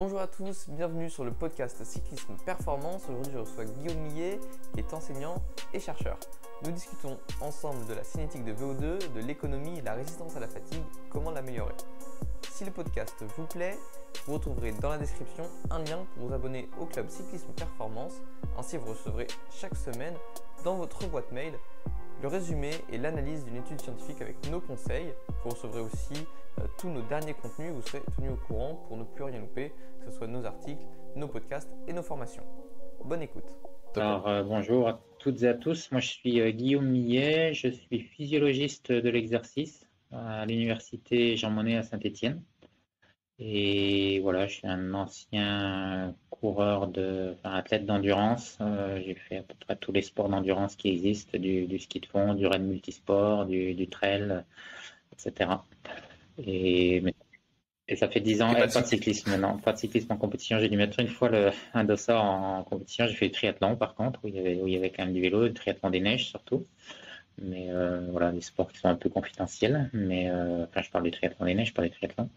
Bonjour à tous, bienvenue sur le podcast Cyclisme Performance. Aujourd'hui je reçois Guillaume Millet qui est enseignant et chercheur. Nous discutons ensemble de la cinétique de VO2, de l'économie et de la résistance à la fatigue, comment l'améliorer. Si le podcast vous plaît, vous retrouverez dans la description un lien pour vous abonner au club Cyclisme Performance. Ainsi vous recevrez chaque semaine dans votre boîte mail le résumé et l'analyse d'une étude scientifique avec nos conseils. Vous recevrez aussi tous nos derniers contenus, vous serez tenus au courant pour ne plus rien louper, que ce soit nos articles, nos podcasts et nos formations. Bonne écoute. Alors, bonjour à toutes et à tous. Moi, je suis Guillaume Millet. Je suis physiologiste de l'exercice à l'université Jean Monnet à Saint-Étienne. Et voilà, je suis un ancien coureur athlète d'endurance. J'ai fait à peu près tous les sports d'endurance qui existent, du ski de fond, du raid multisport, du trail, etc. Et ça fait 10 ans, pas de cyclisme, non, pas de cyclisme en compétition. J'ai dû mettre une fois un dossard en compétition. J'ai fait du triathlon par contre, où il y avait quand même du vélo, du triathlon des neiges surtout. Mais voilà, des sports qui sont un peu confidentiels. Mais je parle du triathlon des neiges, pas des triathlons.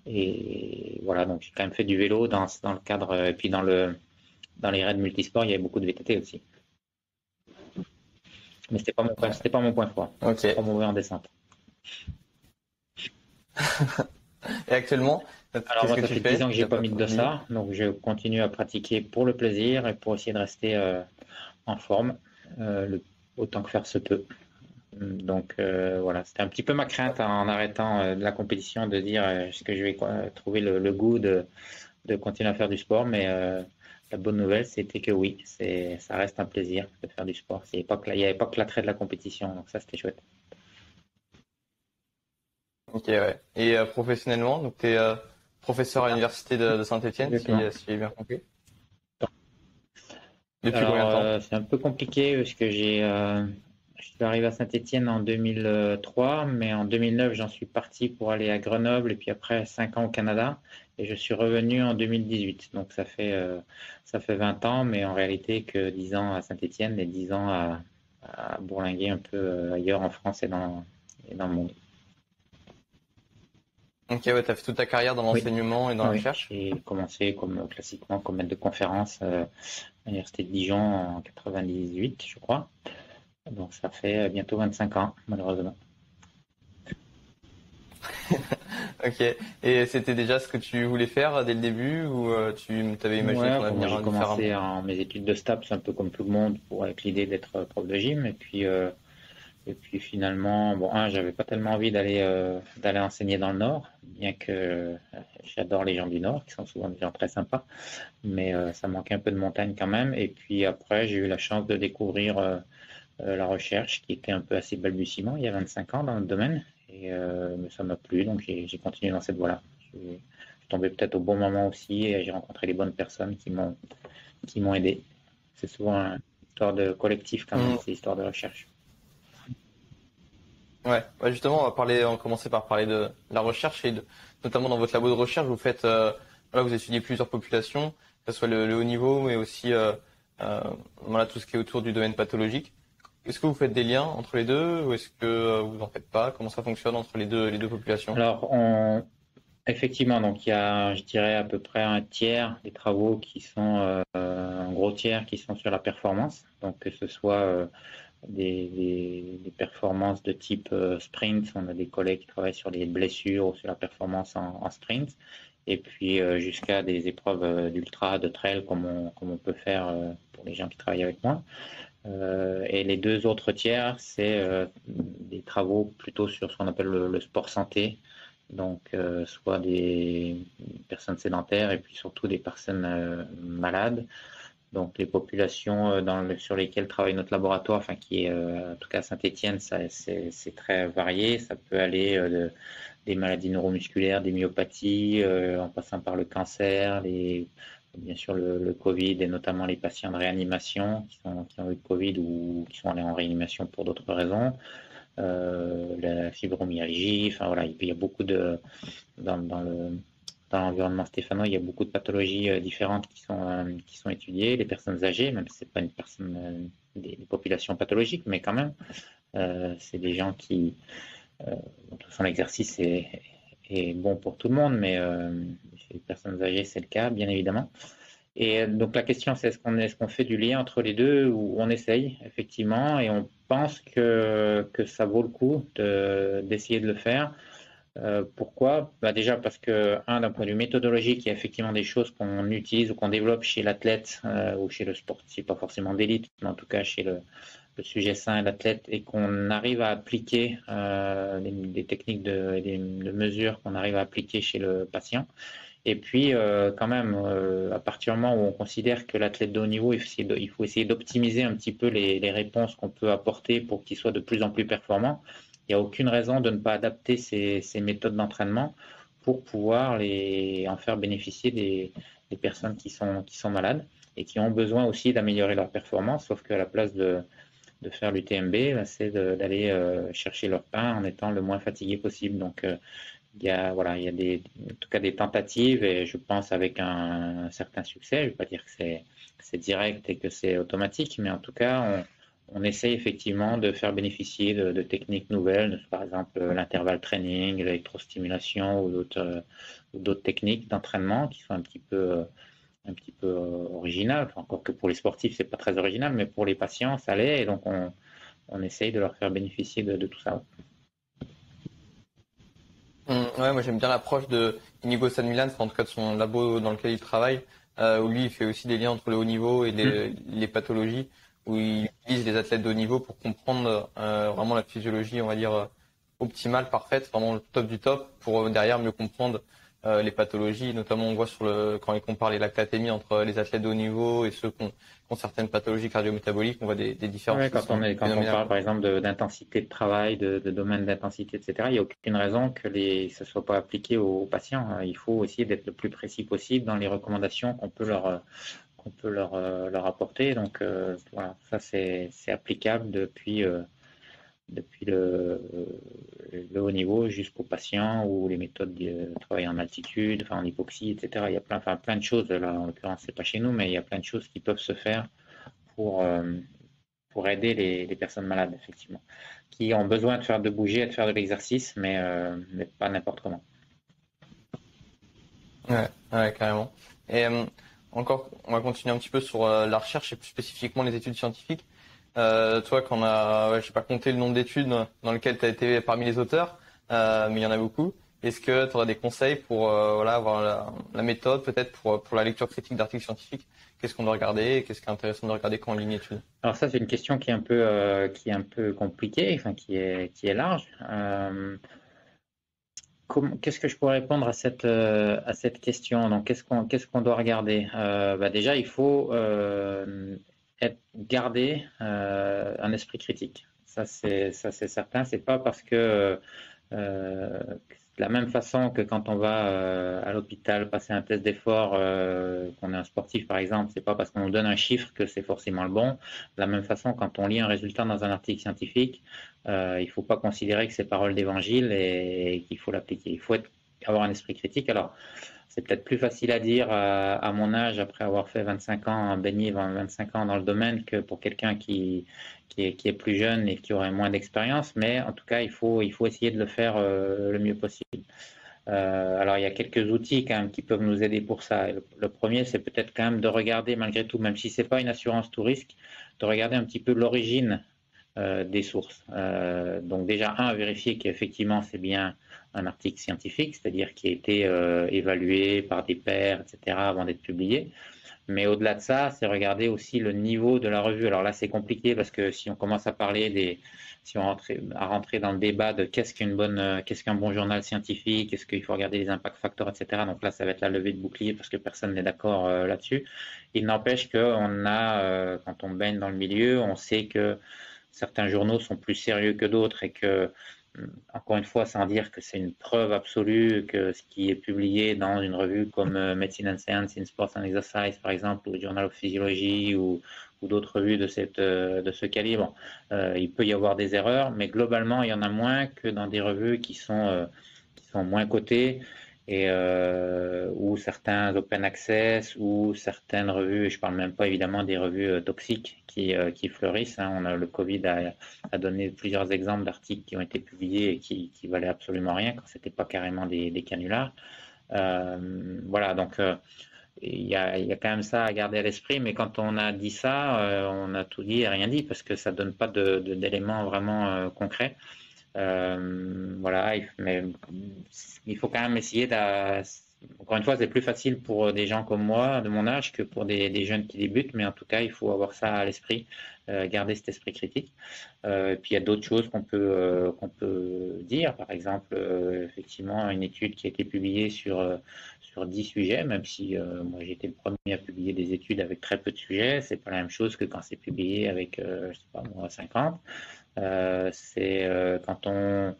Et voilà, donc j'ai quand même fait du vélo dans le cadre. Et puis dans les raids multisports, il y avait beaucoup de VTT aussi. Mais c'était pas mon point fort. Okay. C'est pas mauvais en descente. Et actuellement, alors moi, ça fait 10 ans que j'ai pas mis de dossard, donc je continue à pratiquer pour le plaisir et pour essayer de rester en forme autant que faire se peut. Donc voilà, c'était un petit peu ma crainte en arrêtant de la compétition de dire est-ce que je vais trouver le goût de continuer à faire du sport, mais la bonne nouvelle c'était que oui, ça reste un plaisir de faire du sport. Il n'y avait pas que l'attrait de la compétition, donc ça c'était chouette. Ok, ouais. Et professionnellement, donc tu es professeur à l'université de Saint-Étienne, si j'ai bien compris. Depuis combien de temps? C'est un peu compliqué parce que je suis arrivé à Saint-Étienne en 2003, mais en 2009 j'en suis parti pour aller à Grenoble et puis après 5 ans au Canada et je suis revenu en 2018. Donc ça fait 20 ans, mais en réalité que 10 ans à Saint-Étienne et 10 ans à bourlinguer un peu ailleurs en France et dans le monde. Ok, ouais, tu as fait toute ta carrière dans l'enseignement et dans la recherche. J'ai commencé classiquement comme maître de conférence à l'université de Dijon en 98, je crois. Donc ça fait bientôt 25 ans, malheureusement. Ok. Et c'était déjà ce que tu voulais faire dès le début ou tu t'avais imaginé ton avenir différemment? J'ai commencé en mes études de STAPS un peu comme tout le monde avec l'idée d'être prof de gym et puis finalement, j'avais pas tellement envie d'aller enseigner dans le Nord, bien que j'adore les gens du Nord, qui sont souvent des gens très sympas, mais ça manquait un peu de montagne quand même. Et puis après, j'ai eu la chance de découvrir la recherche, qui était un peu assez balbutiement il y a 25 ans dans le domaine, et ça m'a plu, donc j'ai continué dans cette voie-là. Je suis tombé peut-être au bon moment aussi, et j'ai rencontré les bonnes personnes qui m'ont aidé. C'est souvent une histoire de collectif quand même, c'est l'histoire de recherche. Ouais, justement, on va commencer par parler de la recherche et notamment dans votre labo de recherche, vous faites, vous étudiez plusieurs populations, que ce soit le haut niveau, mais aussi tout ce qui est autour du domaine pathologique. Est-ce que vous faites des liens entre les deux ou est-ce que vous n'en faites pas? Comment ça fonctionne entre les deux populations? Alors, effectivement, donc il y a, je dirais, à peu près un tiers des travaux qui sont, un gros tiers qui sont sur la performance, donc que ce soit des performances de type sprint. On a des collègues qui travaillent sur les blessures ou sur la performance en sprint. Et puis jusqu'à des épreuves d'ultra, de trail, comme on peut faire pour les gens qui travaillent avec moi. Et les deux autres tiers, c'est des travaux plutôt sur ce qu'on appelle le sport santé. Donc soit des personnes sédentaires et puis surtout des personnes malades. Donc les populations sur lesquelles travaille notre laboratoire, qui est en tout cas à Saint-Étienne, c'est très varié. Ça peut aller des maladies neuromusculaires, des myopathies, en passant par le cancer, bien sûr le Covid et notamment les patients de réanimation qui ont eu le Covid ou qui sont allés en réanimation pour d'autres raisons. La fibromyalgie, il y a beaucoup dans l'environnement stéphanois, il y a beaucoup de pathologies différentes qui sont étudiées. Les personnes âgées, même si c'est pas une personne, des populations pathologiques, mais quand même, c'est des gens qui, de toute façon, l'exercice est bon pour tout le monde, mais chez les personnes âgées, c'est le cas, bien évidemment. Et donc la question, c'est est-ce qu'on fait du lien entre les deux ou on essaye, effectivement, et on pense que ça vaut le coup d'essayer de le faire. Pourquoi? Bah déjà parce que, d'un point de vue méthodologique, il y a effectivement des choses qu'on utilise ou qu'on développe chez l'athlète ou chez le sportif, pas forcément d'élite, mais en tout cas chez le sujet sain et l'athlète, et qu'on arrive à appliquer des techniques de mesure qu'on arrive à appliquer chez le patient. Et puis, quand même, à partir du moment où on considère que l'athlète de haut niveau, il faut essayer d'optimiser un petit peu les réponses qu'on peut apporter pour qu'il soit de plus en plus performant. Il n'y a aucune raison de ne pas adapter ces méthodes d'entraînement pour pouvoir en faire bénéficier des personnes qui sont malades et qui ont besoin aussi d'améliorer leur performance, sauf qu'à la place de faire l'UTMB, c'est d'aller chercher leur pain en étant le moins fatigué possible. Donc, il y a en tout cas des tentatives et je pense avec un certain succès. Je ne vais pas dire que c'est direct et que c'est automatique, mais en tout cas, on essaye effectivement de faire bénéficier de techniques nouvelles, par exemple l'intervalle training, l'électrostimulation ou d'autres techniques d'entraînement qui sont un petit peu originales. Enfin, encore que pour les sportifs, c'est pas très original, mais pour les patients, ça l'est. Et donc, on essaye de leur faire bénéficier de tout ça. Ouais, moi j'aime bien l'approche de Inigo San Milan, en tout cas de son labo dans lequel il travaille, où lui il fait aussi des liens entre le haut niveau et les pathologies, où il utilise les athlètes de haut niveau pour comprendre vraiment la physiologie, on va dire, optimale, parfaite, vraiment le top du top, pour derrière mieux comprendre les pathologies. Notamment on voit quand il compare les lactatémies entre les athlètes de haut niveau et ceux qui ont certaines pathologies cardio-métaboliques, on voit des différences. Ouais, quand on parle par exemple d'intensité de travail, de domaine d'intensité, etc., il n'y a aucune raison que ça ne soit pas appliqué aux patients. Il faut essayer d'être le plus précis possible dans les recommandations qu'on peut leur apporter. Donc voilà, ça c'est applicable depuis le haut niveau jusqu'au patient ou les méthodes de travail en altitude, enfin en hypoxie, etc. Il y a plein de choses. Là, en l'occurrence, c'est pas chez nous, mais il y a plein de choses qui peuvent se faire pour aider les personnes malades, effectivement, qui ont besoin de bouger et de faire de l'exercice, mais pas n'importe comment. Ouais, carrément. Et encore, on va continuer un petit peu sur la recherche et plus spécifiquement les études scientifiques. Toi, j'ai pas compté le nombre d'études dans lesquelles tu as été parmi les auteurs, mais il y en a beaucoup. Est-ce que tu aurais des conseils pour avoir la méthode peut-être pour la lecture critique d'articles scientifiques? Qu'est-ce qu'on doit regarder et qu'est-ce qui est intéressant de regarder quand on lit une étude? Alors ça, c'est une question qui est un peu compliquée, enfin qui est large. Qu'est-ce que je pourrais répondre à cette question? Donc, qu'est-ce qu'on doit regarder? Déjà, il faut garder un esprit critique. Ça, c'est certain. C'est pas parce que de la même façon que quand on va à l'hôpital passer un test d'effort, qu'on est un sportif par exemple, c'est pas parce qu'on nous donne un chiffre que c'est forcément le bon. De la même façon, quand on lit un résultat dans un article scientifique, il faut pas considérer que c'est parole d'évangile et qu'il faut l'appliquer. Il faut avoir un esprit critique. Alors, c'est peut-être plus facile à dire à mon âge, après avoir fait 25 ans, baigné 25 ans dans le domaine, que pour quelqu'un qui est plus jeune et qui aurait moins d'expérience, mais en tout cas, il faut essayer de le faire le mieux possible. Alors, il y a quelques outils quand même qui peuvent nous aider pour ça. Le premier, c'est peut-être quand même de regarder, malgré tout, même si ce n'est pas une assurance tout risque, de regarder un petit peu l'origine des sources. Donc déjà, vérifier qu'effectivement c'est bien un article scientifique, c'est-à-dire qui a été évalué par des pairs, etc., avant d'être publié. Mais au-delà de ça, c'est regarder aussi le niveau de la revue. Alors là, c'est compliqué parce que si on commence à si on rentrer dans le débat de qu'est-ce qu'un bon journal scientifique, est-ce qu'il faut regarder les impact factors, etc. Donc là, ça va être la levée de bouclier parce que personne n'est d'accord là-dessus. Il n'empêche quand on baigne dans le milieu, on sait que certains journaux sont plus sérieux que d'autres et que, encore une fois, sans dire que c'est une preuve absolue que ce qui est publié dans une revue comme Medicine and Science in Sports and Exercise, par exemple, ou Journal of Physiology ou d'autres revues de ce calibre, il peut y avoir des erreurs, mais globalement, il y en a moins que dans des revues qui sont moins cotées et ou certains open access ou certaines revues, et je parle même pas évidemment des revues toxiques qui fleurissent. Le Covid a donné plusieurs exemples d'articles qui ont été publiés et qui valaient absolument rien quand c'était pas carrément des canulars. Voilà, donc il y a quand même ça à garder à l'esprit, mais quand on a dit ça, on a tout dit et rien dit parce que ça donne pas d'éléments vraiment concrets. Voilà, mais il faut quand même essayer encore une fois, c'est plus facile pour des gens comme moi, de mon âge, que pour des jeunes qui débutent, mais en tout cas, il faut avoir ça à l'esprit, garder cet esprit critique. Et puis il y a d'autres choses qu'on peut dire, par exemple, effectivement, une étude qui a été publiée sur 10 sujets, même si moi j'ai été le premier à publier des études avec très peu de sujets, c'est pas la même chose que quand c'est publié avec, je sais pas moi, 50. C'est quand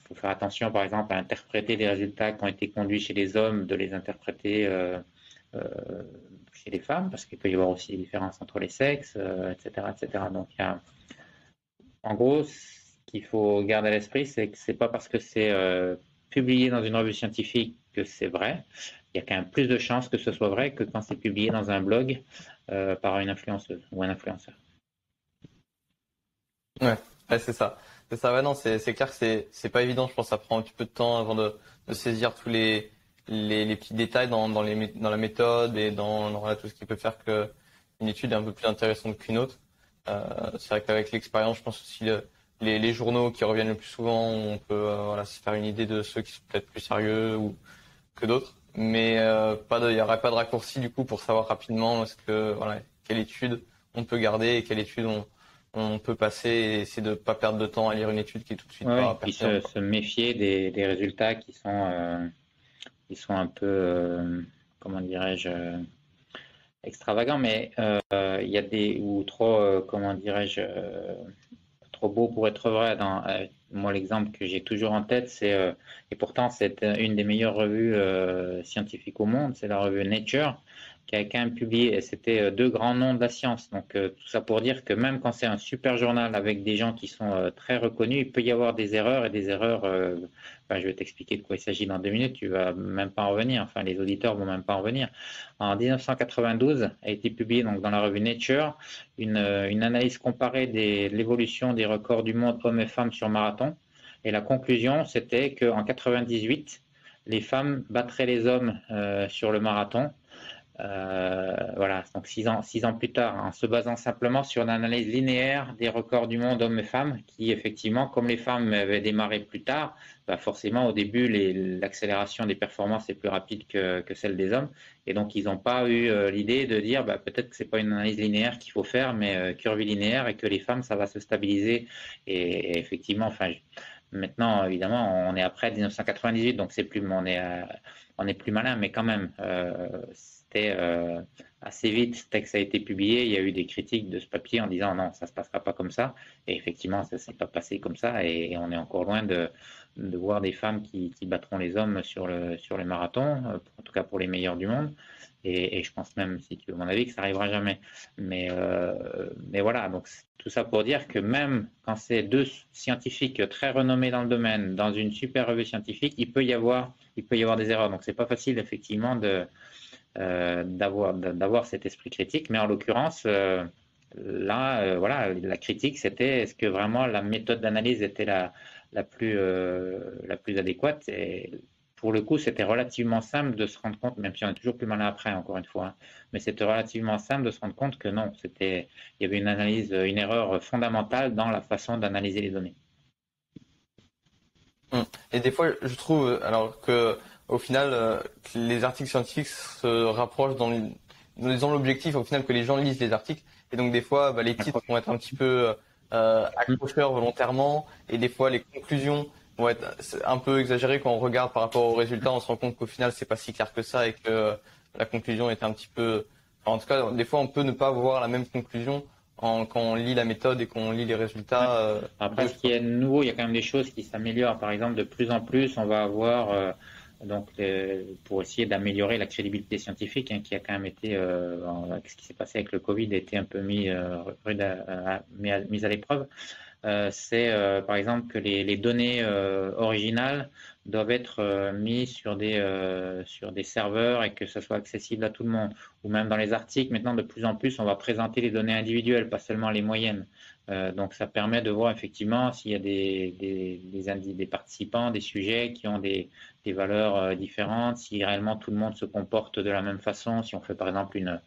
faut faire attention, par exemple, à interpréter les résultats qui ont été conduits chez les hommes, de les interpréter euh, chez les femmes, parce qu'il peut y avoir aussi des différences entre les sexes, etc., etc. Donc, en gros, ce qu'il faut garder à l'esprit, c'est que c'est pas parce que c'est publié dans une revue scientifique que c'est vrai. Il y a quand même plus de chances que ce soit vrai que quand c'est publié dans un blog par une influenceuse ou un influenceur. Ouais, ouais, c'est ça. C'est ça, ouais, non, c'est clair que c'est pas évident. Je pense que ça prend un petit peu de temps avant de saisir tous les petits détails dans la méthode et dans voilà, tout ce qui peut faire que une étude est un peu plus intéressante qu'une autre. C'est vrai qu'avec l'expérience, je pense aussi les journaux qui reviennent le plus souvent, on peut voilà, se faire une idée de ceux qui sont peut-être plus sérieux ou que d'autres. Mais il y aurait pas de raccourci du coup pour savoir rapidement voilà, quelle étude on peut garder et quelle étude on peut passer et essayer de pas perdre de temps à lire une étude qui est tout de suite Oui, pas puis pertinente. se méfier des résultats qui sont un peu, comment dirais-je, extravagants, mais il y a ou trop, comment dirais-je, trop beau pour être vrai. Moi, l'exemple que j'ai toujours en tête, et pourtant c'est une des meilleures revues scientifiques au monde, c'est la revue Nature, qui a quand même publié, et c'était deux grands noms de la science. Donc tout ça pour dire que même quand c'est un super journal avec des gens qui sont très reconnus, il peut y avoir des erreurs et des erreurs. Enfin, je vais t'expliquer de quoi il s'agit dans 2 minutes. Tu vas même pas en revenir. Enfin, les auditeurs vont même pas en revenir. En 1992 a été publié donc dans la revue Nature une analyse comparée de l'évolution des records du monde hommes et femmes sur marathon. Et la conclusion, c'était qu'en 98, les femmes battraient les hommes sur le marathon. Voilà, donc 6 ans plus tard, en se basant simplement sur une analyse linéaire des records du monde hommes et femmes, qui effectivement, comme les femmes avaient démarré plus tard, bah forcément au début l'accélération des performances est plus rapide que celle des hommes, et donc ils n'ont pas eu l'idée de dire bah, peut-être que c'est pas une analyse linéaire qu'il faut faire, mais curvilinéaire, et que les femmes ça va se stabiliser, et effectivement, enfin maintenant évidemment on est après 1998, donc c'est plus on est plus malin, mais quand même c'était assez vite, dès que ça a été publié, il y a eu des critiques de ce papier en disant non, ça se passera pas comme ça. Et effectivement, ça s'est pas passé comme ça. Et on est encore loin de voir des femmes qui battront les hommes sur les marathons, en tout cas pour les meilleurs du monde. Et je pense même, si tu veux mon avis, que ça arrivera jamais. Mais voilà, donc tout ça pour dire que même quand c'est deux scientifiques très renommés dans le domaine, dans une super revue scientifique, il peut y avoir des erreurs. Donc c'est pas facile effectivement d'avoir cet esprit critique, mais en l'occurrence, là, voilà, la critique, c'était est-ce que vraiment la méthode d'analyse était la plus adéquate. Et pour le coup, c'était relativement simple de se rendre compte, même si on est toujours plus malin après, encore une fois, hein, mais c'était relativement simple de se rendre compte que non, il y avait une erreur fondamentale dans la façon d'analyser les données. Et des fois, je trouve, alors que au final, les articles scientifiques se rapprochent dans l'objectif, au final, que les gens lisent les articles. Et donc, des fois, bah, les titres vont être un petit peu accrocheurs volontairement, et des fois, les conclusions vont être un peu exagérées quand on regarde par rapport aux résultats. On se rend compte qu'au final, c'est pas si clair que ça, et que la conclusion est un petit peu. Enfin, en tout cas, des fois, on peut ne pas voir la même conclusion quand on lit la méthode et qu'on lit les résultats. Après, ce qui est nouveau, il y a quand même des choses qui s'améliorent. Par exemple, de plus en plus, on va avoir, pour essayer d'améliorer la crédibilité scientifique, hein, qui a quand même été, ce qui s'est passé avec le Covid, a été un peu mis à l'épreuve. C'est par exemple que les données originales doivent être mis sur des serveurs et que ça soit accessible à tout le monde. Ou même dans les articles, maintenant, de plus en plus, on va présenter les données individuelles, pas seulement les moyennes. Donc, ça permet de voir effectivement s'il y a des participants, des sujets qui ont des valeurs différentes, si réellement tout le monde se comporte de la même façon, si on fait par exemple une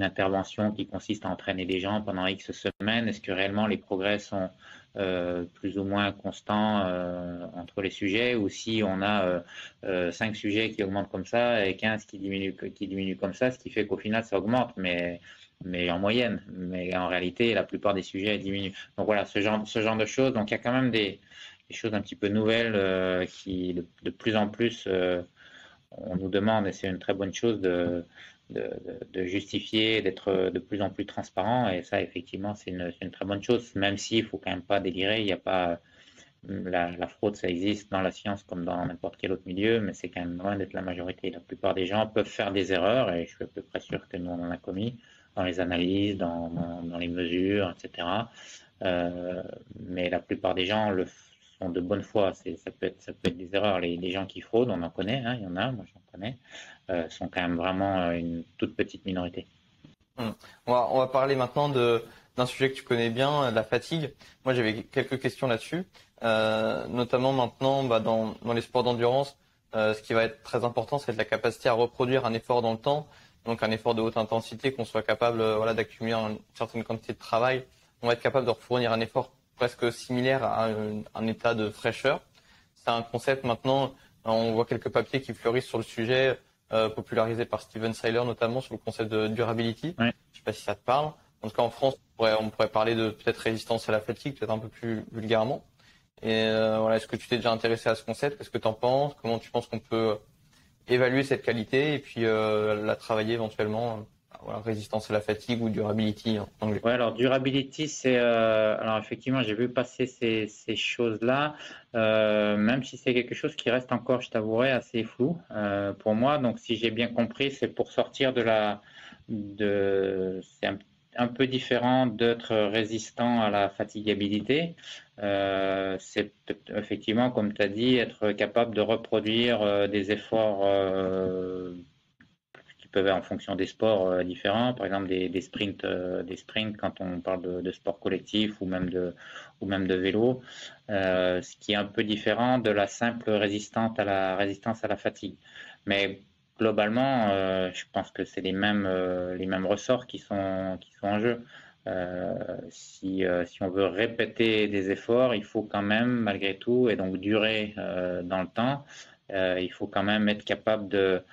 intervention qui consiste à entraîner des gens pendant X semaines, est-ce que réellement les progrès sont plus ou moins constants entre les sujets, ou si on a 5 sujets qui augmentent comme ça et 15 qui diminuent comme ça, ce qui fait qu'au final ça augmente, mais en moyenne. Mais en réalité, la plupart des sujets diminuent. Donc voilà, ce genre de choses. Donc il y a quand même des choses un petit peu nouvelles qui, de plus en plus, on nous demande, et c'est une très bonne chose, de justifier, d'être de plus en plus transparent. Et ça, effectivement, c'est une très bonne chose, même s'il ne faut quand même pas délirer. Il n'y a pas la fraude, ça existe dans la science comme dans n'importe quel autre milieu, mais c'est quand même loin d'être la majorité. La plupart des gens peuvent faire des erreurs, et je suis à peu près sûr que nous, on en a commis dans les analyses, dans les mesures, etc. Mais la plupart des gens sont de bonne foi. Ça peut être des erreurs. Les gens qui fraudent, on en connaît, hein, il y en a, moi j'en connais, sont quand même vraiment une toute petite minorité. On va parler maintenant d'un sujet que tu connais bien, la fatigue. Moi, j'avais quelques questions là-dessus, notamment maintenant dans les sports d'endurance. Ce qui va être très important, c'est la capacité à reproduire un effort dans le temps, donc un effort de haute intensité, qu'on soit capable d'accumuler une certaine quantité de travail. On va être capable de fournir un effort presque similaire à un état de fraîcheur. C'est un concept maintenant, on voit quelques papiers qui fleurissent sur le sujet, popularisé par Steven Seiler notamment sur le concept de durability. Ouais. Je sais pas si ça te parle. En tout cas, en France, on pourrait parler de peut-être résistance à la fatigue, peut-être un peu plus vulgairement. Et est-ce que tu t'es déjà intéressé à ce concept? Qu'est-ce que tu en penses? Comment tu penses qu'on peut évaluer cette qualité et puis la travailler éventuellement? Résistance à la fatigue ou durability en anglais. Ouais, alors durability, c'est alors effectivement, j'ai vu passer ces choses-là, même si c'est quelque chose qui reste encore, je t'avouerai, assez flou pour moi. Donc, si j'ai bien compris, c'est pour sortir c'est un peu différent d'être résistant à la fatigabilité. C'est effectivement, comme tu as dit, être capable de reproduire des efforts peuvent en fonction des sports différents, par exemple des sprints quand on parle de sport collectif ou même de vélo, ce qui est un peu différent de la simple résistance à la fatigue. Mais globalement, je pense que c'est les mêmes ressorts qui sont en jeu. Si on veut répéter des efforts, il faut quand même malgré tout, et donc durer dans le temps, il faut quand même être capable de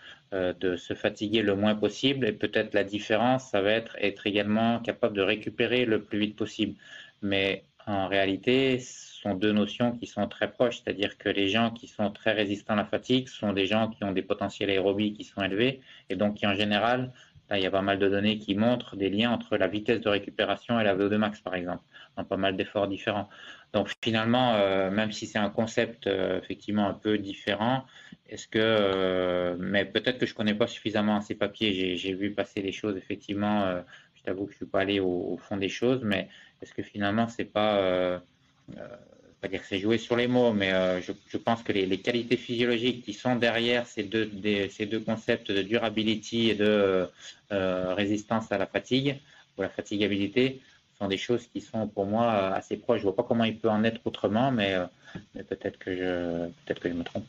se fatiguer le moins possible, et peut-être la différence, ça va être également capable de récupérer le plus vite possible. Mais en réalité, ce sont deux notions qui sont très proches, c'est-à-dire que les gens qui sont très résistants à la fatigue sont des gens qui ont des potentiels aérobies qui sont élevés, et donc qui en général, là, il y a pas mal de données qui montrent des liens entre la vitesse de récupération et la VO2 max, par exemple, dans pas mal d'efforts différents. Donc finalement, même si c'est un concept effectivement un peu différent, mais peut-être que je connais pas suffisamment ces papiers. J'ai vu passer les choses effectivement. Je t'avoue que je suis pas allé au fond des choses, mais est-ce que finalement c'est pas dire que c'est jouer sur les mots, mais je pense que les qualités physiologiques qui sont derrière ces deux concepts de durability et de résistance à la fatigue ou la fatigabilité sont des choses qui sont pour moi assez proches. Je vois pas comment il peut en être autrement, mais peut-être que je me trompe.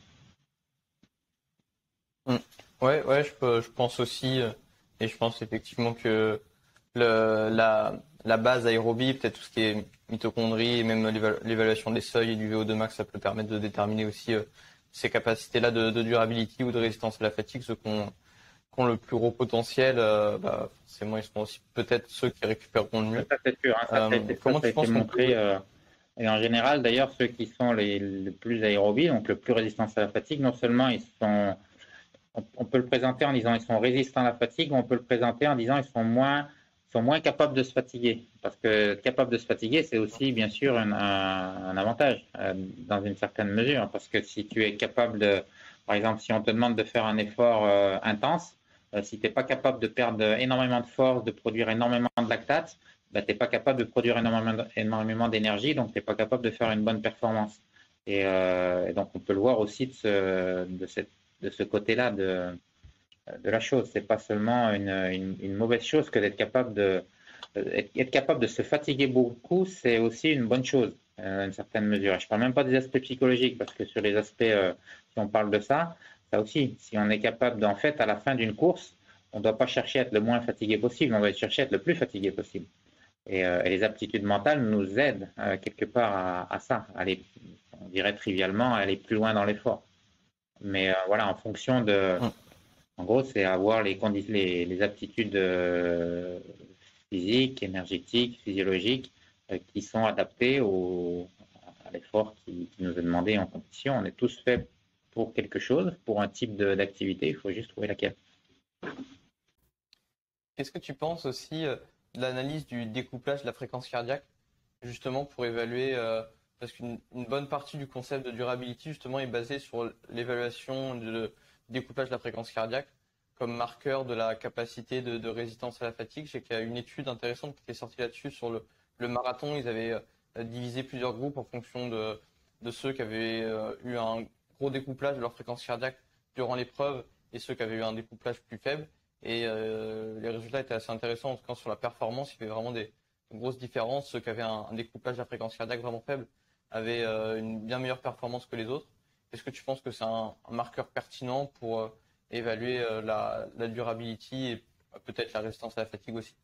Ouais, je pense aussi, et je pense effectivement que la base aérobie, peut-être tout ce qui est mitochondrie et même l'évaluation des seuils et du VO2 max, ça peut permettre de déterminer aussi ces capacités-là de durability ou de résistance à la fatigue. Ceux qui ont le plus gros potentiel, forcément, ils seront aussi peut-être ceux qui récupéreront le mieux. Ça, c'est sûr. Hein, comment tu penses montré et en général, d'ailleurs, ceux qui sont les plus aérobies, donc le plus résistants à la fatigue, non seulement on peut le présenter en disant ils sont résistants à la fatigue, ou on peut le présenter en disant ils sont moins capables de se fatiguer. Parce que capable de se fatiguer, c'est aussi bien sûr un avantage dans une certaine mesure. Parce que si tu es capable par exemple, si on te demande de faire un effort intense, si tu n'es pas capable de perdre énormément de force, de produire énormément de lactate, tu n'es pas capable de produire énormément d'énergie, donc tu n'es pas capable de faire une bonne performance. Et donc, on peut le voir aussi de ce côté-là de la chose. C'est pas seulement une mauvaise chose que d'être capable être capable de se fatiguer beaucoup, c'est aussi une bonne chose, à une certaine mesure. Et je parle même pas des aspects psychologiques, parce que sur les aspects, si on parle de ça, ça aussi, si on est capable d'en fait, à la fin d'une course, on ne doit pas chercher à être le moins fatigué possible, on doit chercher à être le plus fatigué possible. Et les aptitudes mentales nous aident quelque part à ça, à aller, on dirait trivialement, à aller plus loin dans l'effort. Mais voilà, en fonction de, Mm. en gros, c'est avoir les aptitudes physiques, énergétiques, physiologiques qui sont adaptées à l'effort qui nous est demandé en compétition. On est tous faits pour quelque chose, pour un type d'activité, il faut juste trouver laquelle. Qu'est-ce que tu penses aussi de l'analyse du découplage de la fréquence cardiaque, justement pour évaluer, parce qu'une bonne partie du concept de durability, justement, est basée sur l'évaluation du découplage de la fréquence cardiaque comme marqueur de la capacité de résistance à la fatigue. Je sais qu'il y a une étude intéressante qui est sortie là-dessus sur le marathon. Ils avaient divisé plusieurs groupes en fonction de ceux qui avaient eu un gros découplage de leur fréquence cardiaque durant l'épreuve et ceux qui avaient eu un découplage plus faible. Et les résultats étaient assez intéressants, en tout cas sur la performance, il y avait vraiment des grosses différences. Ceux qui avaient un découpage de la fréquence cardiaque vraiment faible avaient une bien meilleure performance que les autres. Est-ce que tu penses que c'est un marqueur pertinent pour évaluer la durability et peut-être la résistance à la fatigue aussi?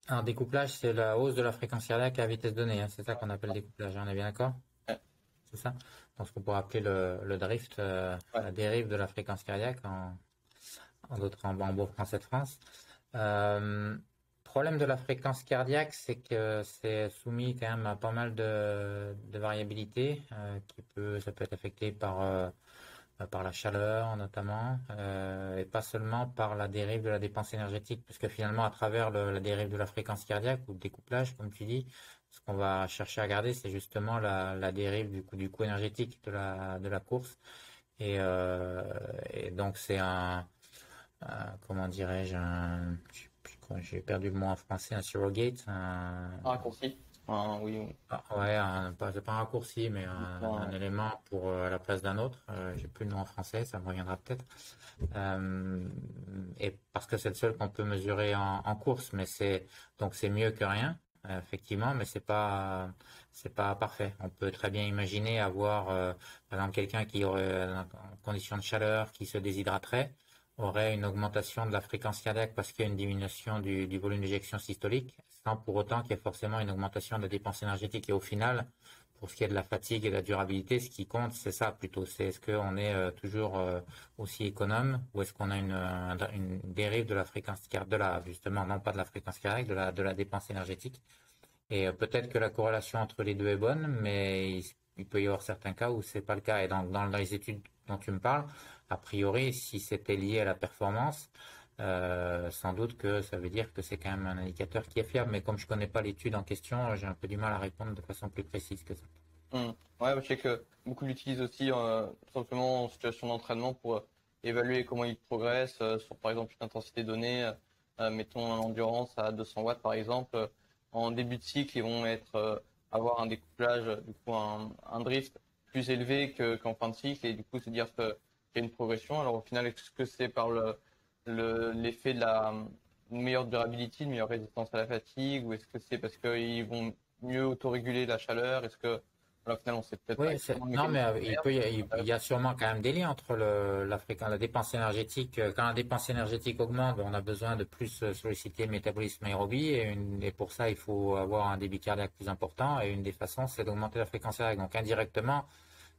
Un découplage, c'est la hausse de la fréquence cardiaque à vitesse donnée, hein. C'est ça qu'on appelle découplage, hein. On est bien d'accord? Ouais. C'est ça? Donc, ce qu'on pourrait appeler le drift, Ouais. la dérive de la fréquence cardiaque en beau français de France. Problème de la fréquence cardiaque, c'est que c'est soumis quand même à pas mal de variabilité, ça peut être affecté par la chaleur notamment, et pas seulement par la dérive de la dépense énergétique, parce que finalement, à travers la dérive de la fréquence cardiaque ou le découplage, comme tu dis, ce qu'on va chercher à regarder, c'est justement la dérive du coût énergétique de la course. Et donc, c'est comment dirais-je, j'ai perdu le mot en français, un surrogate, Un raccourci? Oui. ouais, c'est pas un raccourci, mais un élément pour à la place d'un autre. J'ai plus le nom en français, ça me reviendra peut-être. Et parce que c'est le seul qu'on peut mesurer en course, mais donc c'est mieux que rien, effectivement, mais c'est pas parfait. On peut très bien imaginer avoir, par exemple, quelqu'un qui aurait en condition de chaleur, qui se déshydraterait, aurait une augmentation de la fréquence cardiaque parce qu'il y a une diminution du volume d'éjection systolique, sans pour autant qu'il y ait forcément une augmentation de la dépense énergétique. Et au final, pour ce qui est de la fatigue et de la durabilité, ce qui compte, c'est ça plutôt. C'est est-ce qu'on est toujours aussi économe ou est-ce qu'on a une dérive de la fréquence cardiaque, justement, non pas de la fréquence cardiaque, de la dépense énergétique. Et peut-être que la corrélation entre les deux est bonne, mais il peut y avoir certains cas où c'est pas le cas. Et dans les études dont tu me parles, a priori, si c'était lié à la performance, sans doute que ça veut dire que c'est quand même un indicateur qui est fiable. Mais comme je connais pas l'étude en question, j'ai un peu du mal à répondre de façon plus précise que ça. Ouais, je sais que beaucoup l'utilisent aussi tout simplement en situation d'entraînement pour évaluer comment ils progressent sur par exemple une intensité donnée. Mettons un endurance à 200 watts par exemple. En début de cycle, ils vont avoir un découplage, du coup un drift plus élevé qu'en fin de cycle et du coup se dire qu'il y a une progression. Alors au final, est-ce que c'est par l'effet de une meilleure durability, une meilleure résistance à la fatigue ou est-ce que c'est parce qu'ils vont mieux autoréguler la chaleur? Est-ce que alors finalement, c'est peut-être pas Oui, exactement le non, mais mécanisme derrière. il y a sûrement quand même des liens entre la dépense énergétique. Quand la dépense énergétique augmente, on a besoin de plus solliciter le métabolisme aérobie et pour ça, il faut avoir un débit cardiaque plus important et une des façons, c'est d'augmenter la fréquence cardiaque. Donc indirectement,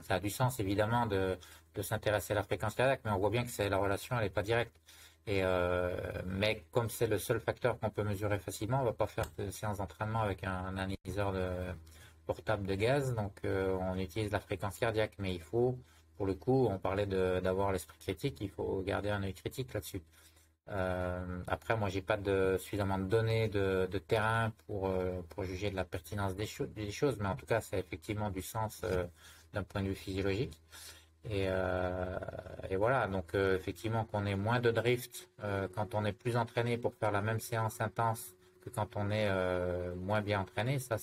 ça a du sens évidemment de s'intéresser à la fréquence cardiaque, mais on voit bien que la relation, elle n'est pas directe. Mais comme c'est le seul facteur qu'on peut mesurer facilement, on va pas faire de séance d'entraînement avec un analyseur portable de gaz, donc on utilise la fréquence cardiaque, mais il faut, pour le coup, on parlait d'avoir l'esprit critique, il faut garder un œil critique là-dessus. Après, moi, j'ai pas suffisamment de données de terrain pour juger de la pertinence des choses, mais en tout cas, ça a effectivement du sens d'un point de vue physiologique. Et voilà, donc effectivement, qu'on ait moins de drift quand on est plus entraîné pour faire la même séance intense que quand on est moins bien entraîné, ça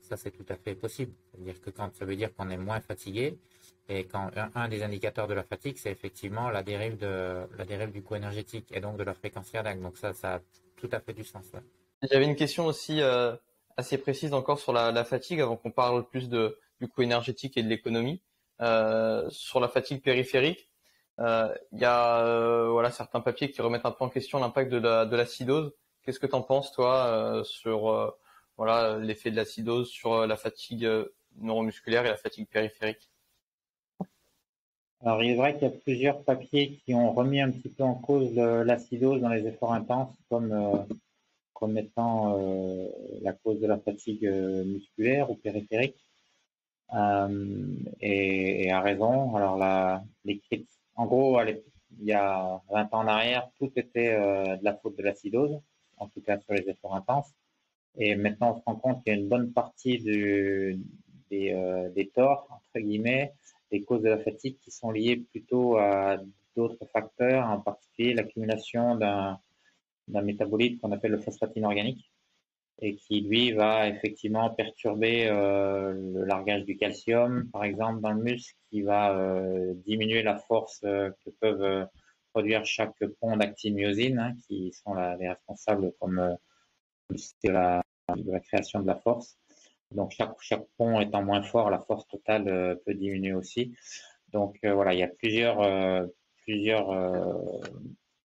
Ça, c'est tout à fait possible. C'est-à-dire que quand ça veut dire qu'on est moins fatigué, et quand un des indicateurs de la fatigue, c'est effectivement la dérive du coût énergétique et donc de la fréquence cardiaque. Donc ça a tout à fait du sens. Ouais. J'avais une question aussi assez précise encore sur la fatigue avant qu'on parle plus du coût énergétique et de l'économie. Sur la fatigue périphérique, il y a voilà certains papiers qui remettent un peu en question l'impact de l'acidose. Qu'est-ce que tu en penses toi sur voilà l'effet de l'acidose sur la fatigue neuromusculaire et la fatigue périphérique? Alors, il est vrai qu'il y a plusieurs papiers qui ont remis un petit peu en cause l'acidose dans les efforts intenses comme étant la cause de la fatigue musculaire ou périphérique. Et a raison. Alors, en gros, il y a 20 ans en arrière, tout était de la faute de l'acidose, en tout cas sur les efforts intenses. Et maintenant, on se rend compte qu'il y a une bonne partie des torts, entre guillemets, des causes de la fatigue qui sont liées plutôt à d'autres facteurs, en particulier l'accumulation d'un métabolite qu'on appelle le phosphate inorganique et qui, lui, va effectivement perturber le largage du calcium, par exemple, dans le muscle, qui va diminuer la force que peuvent produire chaque pont d'actine-myosine, hein, qui sont les responsables comme de la création de la force. Donc chaque pont étant moins fort, la force totale peut diminuer aussi. Donc voilà, il y a plusieurs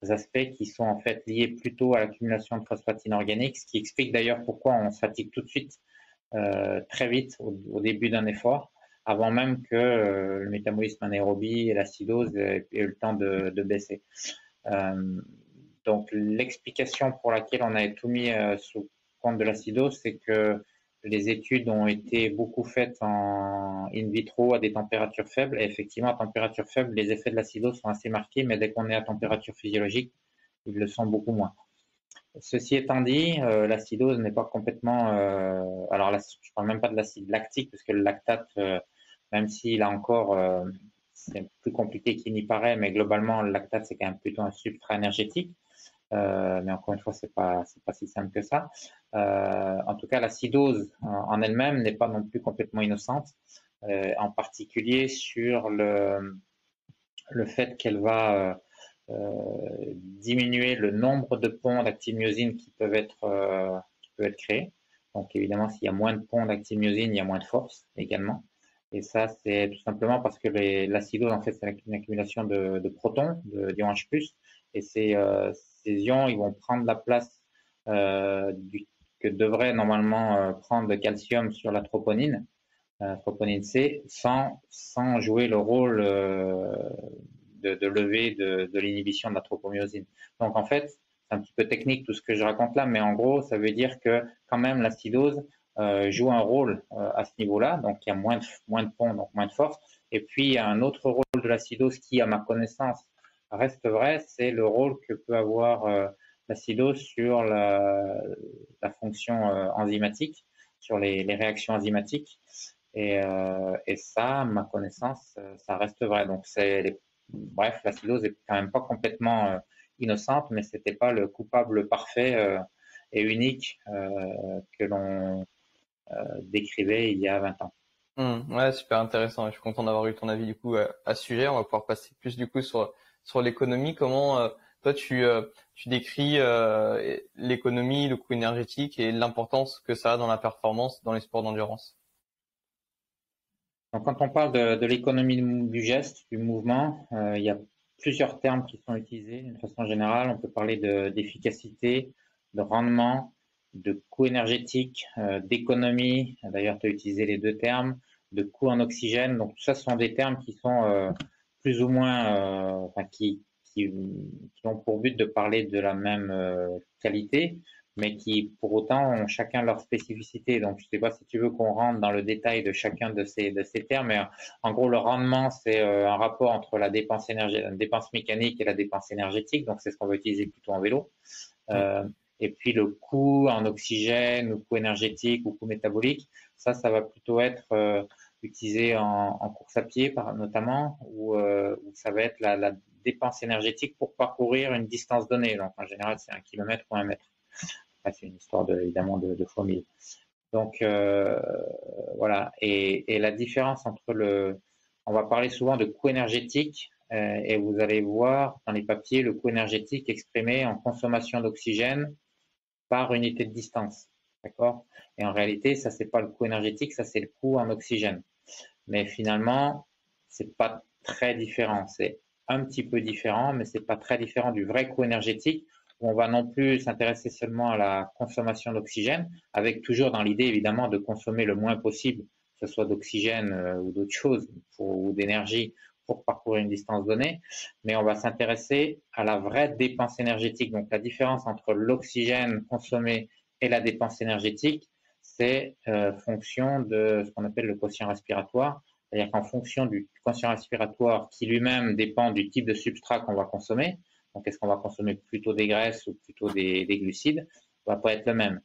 aspects qui sont en fait liés plutôt à l'accumulation de phosphate inorganique, ce qui explique d'ailleurs pourquoi on se fatigue tout de suite, très vite au début d'un effort, avant même que le métabolisme anaérobie et l'acidose aient eu le temps de baisser. Donc l'explication pour laquelle on a tout mis sous compte de l'acidose, c'est que les études ont été beaucoup faites in vitro à des températures faibles. Et effectivement, à température faible, les effets de l'acidose sont assez marqués, mais dès qu'on est à température physiologique, ils le sont beaucoup moins. Ceci étant dit, l'acidose n'est pas complètement... alors là, je ne parle même pas de l'acide lactique, parce que le lactate, même s'il a encore... c'est plus compliqué qu'il n'y paraît, mais globalement, le lactate, c'est quand même plutôt un substrat énergétique. Mais encore une fois, c'est pas si simple que ça. En tout cas, l'acidose en elle-même n'est pas non plus complètement innocente, en particulier sur le fait qu'elle va diminuer le nombre de ponts d'actine-myosine qui peuvent être créés. Donc évidemment, s'il y a moins de ponts d'actine-myosine, il y a moins de force également. Et ça, c'est tout simplement parce que l'acidose, en fait, c'est une accumulation de protons, d'ions H+, et ces ions, ils vont prendre la place que devrait normalement prendre le calcium sur la troponine, troponine C, sans jouer le rôle de lever de l'inhibition de la tropomyosine. Donc en fait, c'est un petit peu technique tout ce que je raconte là, mais en gros, ça veut dire que quand même l'acidose joue un rôle à ce niveau-là, donc il y a moins de ponts, donc moins de force. Et puis il y a un autre rôle de l'acidose qui, à ma connaissance, reste vrai, c'est le rôle que peut avoir l'acidose sur la fonction enzymatique, sur les réactions enzymatiques. Et ça, à ma connaissance, ça reste vrai. Donc bref, l'acidose est quand même pas complètement innocente, mais c'était pas le coupable parfait et unique que l'on décrivait il y a 20 ans. Ouais, super intéressant. Je suis content d'avoir eu ton avis du coup à ce sujet. On va pouvoir passer plus du coup sur l'économie. Comment toi tu décris l'économie, le coût énergétique et l'importance que ça a dans la performance dans les sports d'endurance? Donc, quand on parle de l'économie du geste, du mouvement, il y a plusieurs termes qui sont utilisés. D'une façon générale, on peut parler d'efficacité, de rendement, de coût énergétique, d'économie. D'ailleurs, tu as utilisé les deux termes, de coût en oxygène. Donc, tout ça sont des termes qui sont plus ou moins, enfin, qui ont pour but de parler de la même qualité, mais qui pour autant ont chacun leur spécificité. Donc je ne sais pas si tu veux qu'on rentre dans le détail de chacun de ces termes, mais en gros le rendement c'est un rapport entre la dépense mécanique et la dépense énergétique, donc c'est ce qu'on va utiliser plutôt en vélo. Et puis le coût en oxygène, ou coût énergétique ou coût métabolique, ça va plutôt être utilisé en course à pied notamment, où ça va être la dépense énergétique pour parcourir une distance donnée. Donc en général c'est 1 kilomètre ou 1 mètre. C'est une histoire évidemment de fois 1000. Donc voilà. Et la différence entre on va parler souvent de coût énergétique et vous allez voir dans les papiers le coût énergétique exprimé en consommation d'oxygène par unité de distance. D'accord? Et en réalité, ça, c'est pas le coût énergétique, ça, c'est le coût en oxygène. Mais finalement, c'est pas très différent. C'est un petit peu différent, mais c'est pas très différent du vrai coût énergétique où on va non plus s'intéresser seulement à la consommation d'oxygène, avec toujours dans l'idée, évidemment, de consommer le moins possible, que ce soit d'oxygène ou d'autres choses, ou d'énergie pour parcourir une distance donnée, mais on va s'intéresser à la vraie dépense énergétique. Donc la différence entre l'oxygène consommé et la dépense énergétique, c'est fonction de ce qu'on appelle le quotient respiratoire, c'est-à-dire qu'en fonction du quotient respiratoire qui lui-même dépend du type de substrat qu'on va consommer, donc est-ce qu'on va consommer plutôt des graisses ou plutôt des glucides, va pas être le même.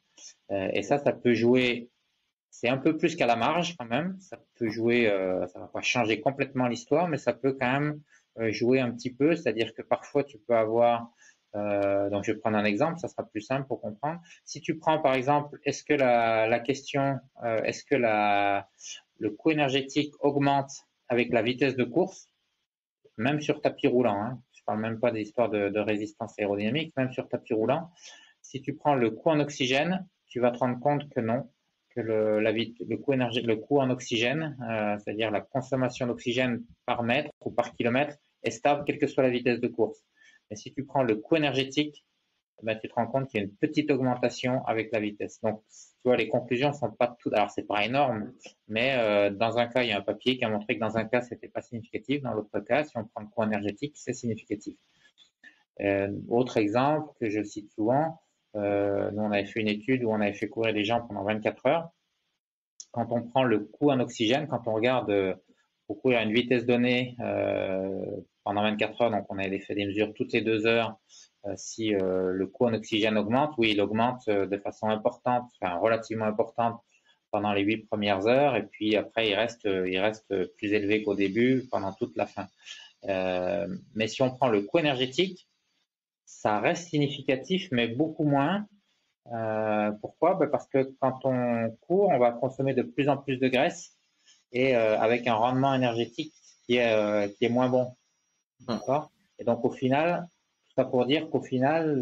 Et ça peut jouer, c'est un peu plus qu'à la marge quand même, ça peut jouer, ça va pas changer complètement l'histoire, mais ça peut quand même jouer un petit peu, c'est-à-dire que parfois tu peux avoir donc, je vais prendre un exemple, ça sera plus simple pour comprendre. Si tu prends, par exemple, est-ce que la question, est-ce que le coût énergétique augmente avec la vitesse de course, même sur tapis roulant, hein, je parle même pas des histoires de résistance aérodynamique, même sur tapis roulant, si tu prends le coût en oxygène, tu vas te rendre compte que non, que le coût en oxygène, c'est-à-dire la consommation d'oxygène par mètre ou par kilomètre, est stable quelle que soit la vitesse de course. Mais si tu prends le coût énergétique, ben, tu te rends compte qu'il y a une petite augmentation avec la vitesse. Donc, tu vois, les conclusions sont pas toutes. Alors, c'est pas énorme, mais dans un cas, il y a un papier qui a montré que dans un cas, c'était pas significatif. Dans l'autre cas, si on prend le coût énergétique, c'est significatif. Autre exemple que je cite souvent, nous, on avait fait une étude où on avait fait courir des gens pendant 24 heures. Quand on prend le coût en oxygène, quand on regarde pour courir à une vitesse donnée pendant 24 heures, donc on avait fait des mesures toutes les 2 heures, si le coût en oxygène augmente, oui, il augmente de façon importante, enfin relativement importante pendant les 8 premières heures, et puis après il reste plus élevé qu'au début pendant toute la fin. Mais si on prend le coût énergétique, ça reste significatif, mais beaucoup moins. Pourquoi? Parce que quand on court, on va consommer de plus en plus de graisse et avec un rendement énergétique qui est moins bon. D'accord? Et donc au final, tout ça pour dire qu'au final,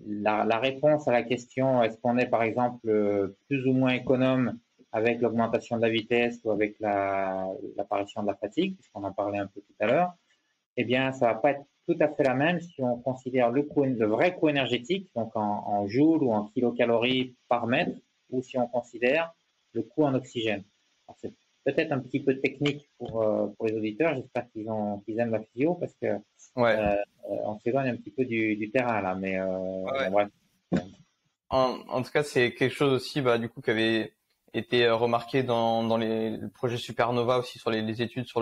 la réponse à la question est-ce qu'on est par exemple plus ou moins économe avec l'augmentation de la vitesse ou avec l'apparition de la fatigue, puisqu'on en parlait un peu tout à l'heure, eh bien ça va pas être tout à fait la même si on considère le vrai coût énergétique, donc en joules ou en kilocalories par mètre, ou si on considère le coût en oxygène. Alors, c'est peut-être un petit peu technique pour les auditeurs. J'espère qu'ils aiment la physio parce que on s'éloigne un petit peu du terrain là, mais bon, bref. En tout cas, c'est quelque chose aussi, du coup, qui avait été remarqué dans le projet Supernova aussi sur les études sur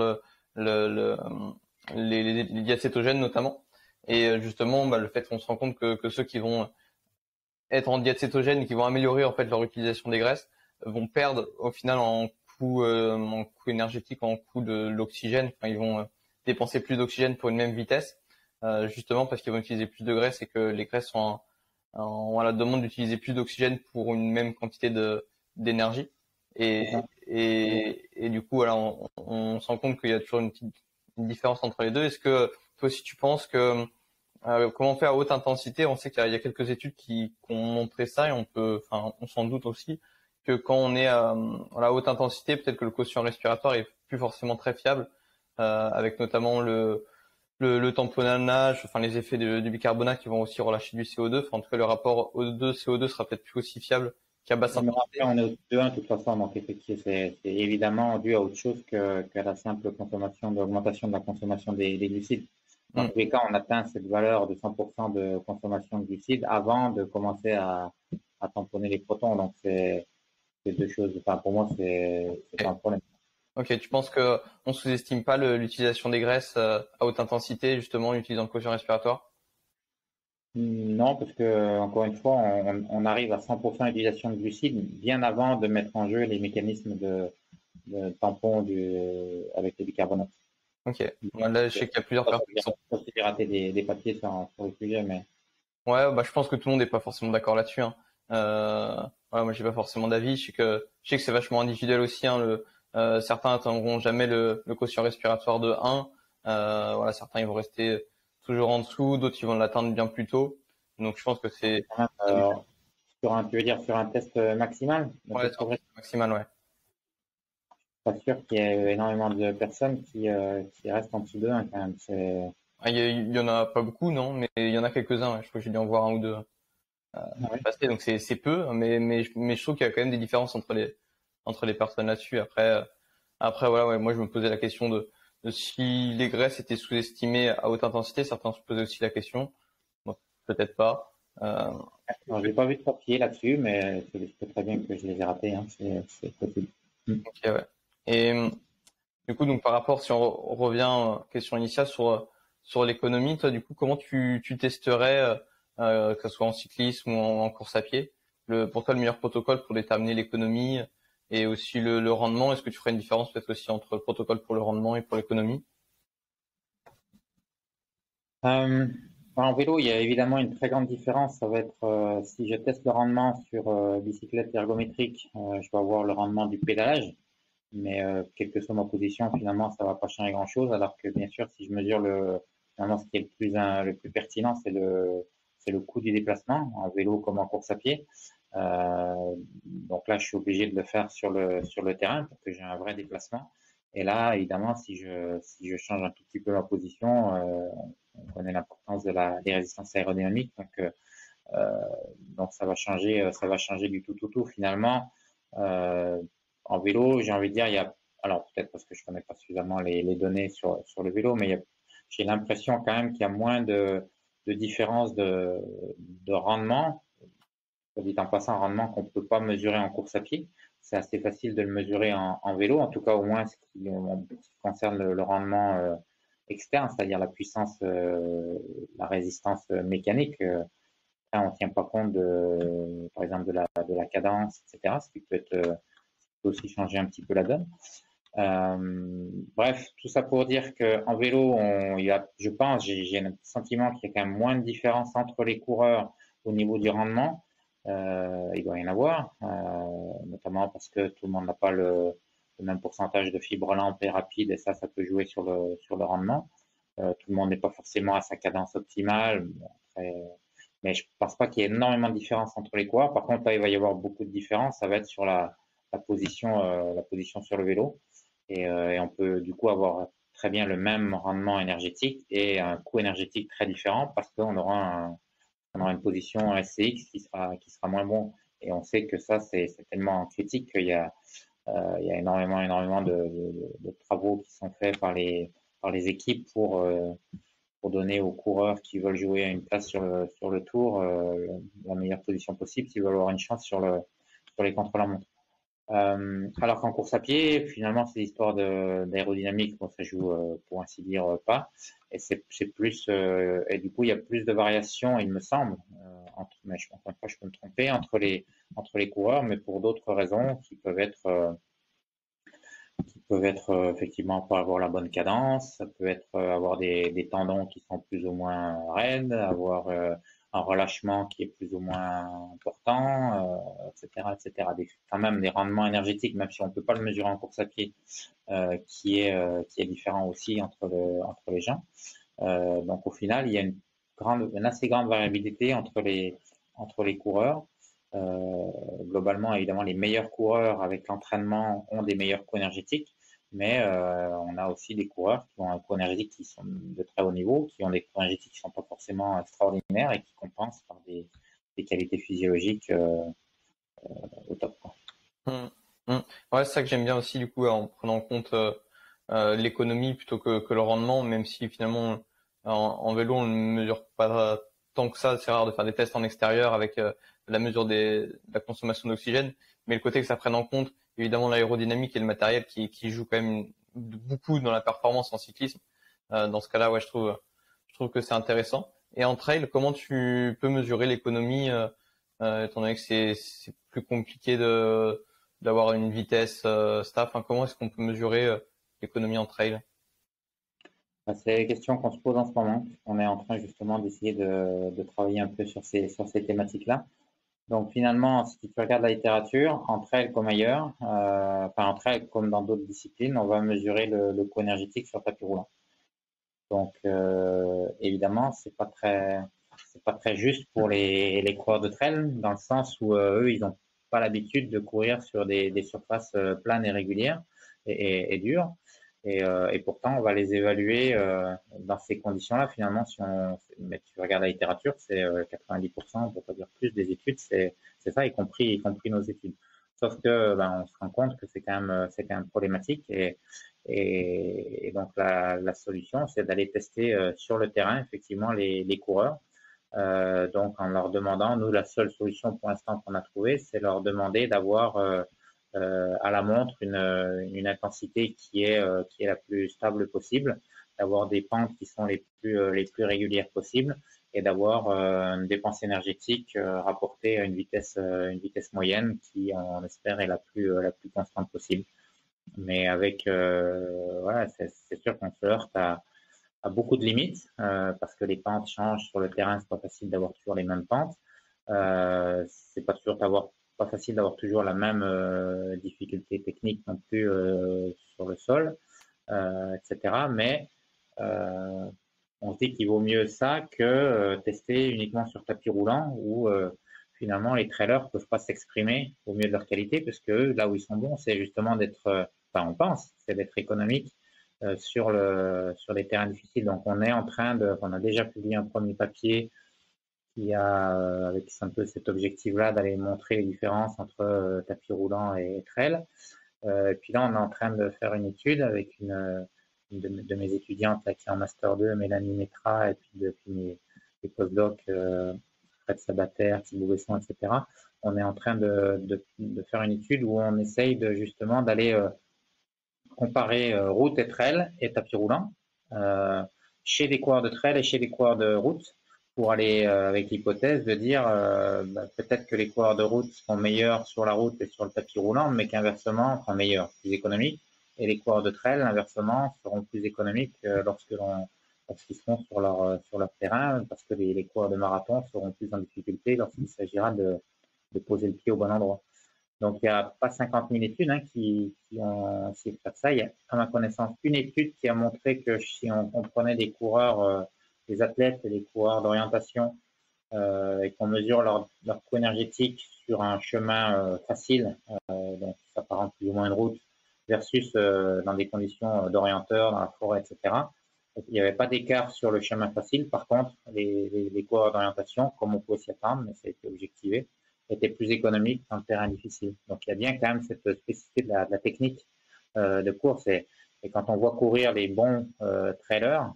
les diacétogènes notamment. Et justement, le fait qu'on se rend compte que ceux qui vont être en diacétogène et qui vont améliorer en fait leur utilisation des graisses vont perdre au final en coût énergétique, en coût de l'oxygène. Enfin, ils vont dépenser plus d'oxygène pour une même vitesse, justement parce qu'ils vont utiliser plus de graisse et que les graisses sont on la demande d'utiliser plus d'oxygène pour une même quantité d'énergie. Et du coup, voilà, on se rend compte qu'il y a toujours une différence entre les deux. Est-ce que toi aussi tu penses que comment on fait à haute intensité? On sait qu'il y a quelques études qui ont montré ça et on s'en doute aussi que quand on est à la haute intensité, peut-être que le quotient respiratoire est plus forcément très fiable, avec notamment le tamponnage, enfin les effets du bicarbonate qui vont aussi relâcher du CO2. Enfin, en tout cas, le rapport O2-CO2 sera peut-être plus aussi fiable qu'à basse intensité. Après, on est au 2-1 de toute façon, donc effectivement, c'est évidemment dû à autre chose qu'à la simple d'augmentation de la consommation des glucides. Dans tous les cas, on atteint cette valeur de 100% de consommation de glucides avant de commencer à tamponner les protons. Donc, c'est deux choses. Enfin, pour moi, c'est pas un problème. Ok, tu penses que on sous-estime pas l'utilisation des graisses à haute intensité, justement, en utilisant le quotient respiratoire? Non, parce que encore une fois, on arrive à 100% d'utilisation de glucides bien avant de mettre en jeu les mécanismes de tampon avec le bicarbonate. Ok. Là, je sais qu'il y a plusieurs personnes qui sont. J'ai raté des papiers sur le sujet, mais. Ouais, je pense que tout le monde n'est pas forcément d'accord là-dessus, hein. Voilà, moi j'ai pas forcément d'avis. Je sais que c'est vachement individuel aussi. Hein, certains n'atteindront jamais le quotient respiratoire de 1. Voilà, certains ils vont rester toujours en dessous, d'autres ils vont l'atteindre bien plus tôt. Donc je pense que c'est Quand même, tu veux dire sur un test maximal, un ouais, test c'est un progressif, maximal, ouais. pas sûr qu'il y ait énormément de personnes qui restent en dessous de 1 quand même. Ah, il y en a pas beaucoup, non, mais il y en a quelques-uns. Ouais. Je crois que j'ai dû en voir un ou deux Ouais. passer, donc c'est peu, mais je trouve qu'il y a quand même des différences entre les personnes là-dessus. Après voilà, ouais, moi je me posais la question de si les graisses étaient sous-estimées à haute intensité. Certains se posaient aussi la question. Bon, peut-être pas. Euh, Alors, j'ai pas vu de papier là-dessus, mais c'est peut très bien que je les ai ratés, hein, c'est possible. Mm. ok, ouais. Et du coup, donc par rapport, si on revient question initiale sur l'économie, toi, du coup, comment tu testerais, que ce soit en cyclisme ou en course à pied, pour toi le meilleur protocole pour déterminer l'économie et aussi le rendement? Est-ce que tu ferais une différence peut-être aussi entre le protocole pour le rendement et pour l'économie? Euh, En vélo, il y a évidemment une très grande différence. Ça va être si je teste le rendement sur bicyclette ergométrique, je vais avoir le rendement du pédalage, mais quelle que soit ma position, finalement, ça va pas changer grand-chose. Alors que bien sûr, si je mesure finalement, ce qui est le plus pertinent, c'est le coût du déplacement en vélo comme en course à pied. Donc là, je suis obligé de le faire sur le terrain pour que j'ai un vrai déplacement. Et là, évidemment, si je change un tout petit peu ma position, on connaît l'importance des résistances aérodynamiques. Euh, donc ça va changer du tout. Finalement, euh, en vélo, j'ai envie de dire, alors peut-être parce que je connais pas suffisamment les données sur le vélo, mais j'ai l'impression quand même qu'il y a moins de différence de rendement. Soit dit en passant, un rendement qu'on ne peut pas mesurer en course à pied. C'est assez facile de le mesurer en vélo, en tout cas au moins ce qui concerne le rendement externe, c'est-à-dire la puissance, la résistance mécanique. On ne tient pas compte par exemple, de la cadence, etc., ce qui peut aussi changer un petit peu la donne. Bref, tout ça pour dire qu'en vélo, je pense, j'ai un sentiment qu'il y a quand même moins de différence entre les coureurs au niveau du rendement. Il doit y en avoir, notamment parce que tout le monde n'a pas le même pourcentage de fibres lentes et rapides, et ça peut jouer sur le rendement. Tout le monde n'est pas forcément à sa cadence optimale. Bon, après, mais je pense pas qu'il y ait énormément de différence entre les coureurs. Par contre, là, il va y avoir beaucoup de différence. Ça va être sur la position sur le vélo. Et on peut du coup avoir très bien le même rendement énergétique et un coût énergétique très différent parce on aura une position SCX qui sera moins bon. Et on sait que ça, c'est tellement critique il y a énormément de travaux qui sont faits par les équipes pour donner aux coureurs qui veulent jouer à une place sur le tour la meilleure position possible s'ils veulent avoir une chance sur les contre-la-montre. Alors qu'en course à pied, finalement, c'est l'histoire d'aérodynamique, bon, ça joue pour ainsi dire pas. Et c'est plus, et du coup, il y a plus de variations, il me semble, mais encore une fois, je peux me tromper, entre les coureurs, mais pour d'autres raisons qui peuvent être effectivement pas avoir la bonne cadence, ça peut être avoir des tendons qui sont plus ou moins raides, avoir un relâchement qui est plus ou moins important, etc. Quand même des rendements énergétiques, même si on ne peut pas le mesurer en course à pied, qui est différent aussi entre les gens. Donc au final, il y a une assez grande variabilité entre les coureurs. Globalement, évidemment, les meilleurs coureurs avec l'entraînement ont des meilleurs coûts énergétiques, mais on a aussi des coureurs qui ont un coût énergétique qui sont de très haut niveau, qui ont des coûts énergétiques qui ne sont pas forcément extraordinaires et qui compensent par des qualités physiologiques au top, quoi. Hum, Ouais, c'est ça que j'aime bien aussi du coup en prenant en compte l'économie plutôt que le rendement, même si finalement en vélo on ne mesure pas tant que ça. C'est rare de faire des tests en extérieur avec la mesure de la consommation d'oxygène, mais le côté que ça prenne en compte évidemment l'aérodynamique et le matériel qui joue quand même beaucoup dans la performance en cyclisme. Dans ce cas-là, ouais, je trouve que c'est intéressant. Et en trail, comment tu peux mesurer l'économie étant donné que c'est plus compliqué d'avoir une vitesse staff, hein, comment est-ce qu'on peut mesurer l'économie en trail? C'est la question qu'on se pose en ce moment. On est en train justement d'essayer de travailler un peu sur ces thématiques-là. Donc finalement, si tu regardes la littérature, entre elles comme ailleurs, enfin entre elles comme dans d'autres disciplines, on va mesurer le coût énergétique sur tapis roulant. Donc évidemment, c'est pas très juste pour les coureurs de trail dans le sens où eux, ils n'ont pas l'habitude de courir sur des surfaces planes et régulières et dures. Et pourtant, on va les évaluer dans ces conditions-là. Finalement, mais tu regardes la littérature, c'est 90%, pour pas dire plus, des études, c'est ça, y compris nos études. Sauf que ben, on se rend compte que c'est quand même problématique et donc la solution, c'est d'aller tester sur le terrain effectivement les coureurs. Donc en leur demandant, nous la seule solution pour l'instant qu'on a trouvée, c'est leur demander d'avoir à la montre une intensité qui est la plus stable possible, d'avoir des pentes qui sont les plus régulières possibles et d'avoir une dépense énergétique rapportée à une vitesse moyenne qui, on espère, est la plus constante possible. Mais avec voilà, c'est sûr qu'on se heurte à beaucoup de limites parce que les pentes changent sur le terrain, c'est pas facile d'avoir toujours les mêmes pentes. C'est pas facile d'avoir toujours la même difficulté technique non plus sur le sol, etc. Mais on se dit qu'il vaut mieux ça que tester uniquement sur tapis roulant où finalement les trailers peuvent pas s'exprimer au mieux de leur qualité parce que là où ils sont bons, c'est justement d'être, enfin on pense, c'est d'être économique sur les terrains difficiles. Donc on a déjà publié un premier papier qui a avec un peu cet objectif-là d'aller montrer les différences entre tapis roulant et trail. Et puis là, on est en train de faire une étude avec une de mes étudiantes là, qui est en Master 2, Mélanie Métra, et puis mes postdocs, Fred Sabater, Thibaut Besson, etc. On est en train de faire une étude où on essaye justement d'aller comparer route et trail et tapis roulant chez des coureurs de trail et chez des coureurs de route pour aller avec l'hypothèse de dire peut-être que les coureurs de route sont meilleurs sur la route et sur le tapis roulant, mais qu'inversement, enfin meilleurs, plus économiques, et les coureurs de trail, inversement, seront plus économiques lorsqu'ils seront sur leur terrain, parce que les coureurs de marathon seront plus en difficulté lorsqu'il s'agira de poser le pied au bon endroit. Donc, il n'y a pas 50 000 études qui ont essayé de faire ça. Il y a, à ma connaissance, une étude qui a montré que si on prenait des coureurs, des athlètes et des coureurs d'orientation et qu'on mesure leur coût énergétique sur un chemin facile, donc ça s'apparente plus ou moins une route, versus dans des conditions d'orienteur, dans la forêt, etc. Il n'y avait pas d'écart sur le chemin facile. Par contre, les coureurs d'orientation, comme on peut s'y attendre, mais ça a été objectivé, était plus économique dans le terrain difficile. Donc il y a bien quand même cette spécificité de la technique de course. Et quand on voit courir les bons trailers,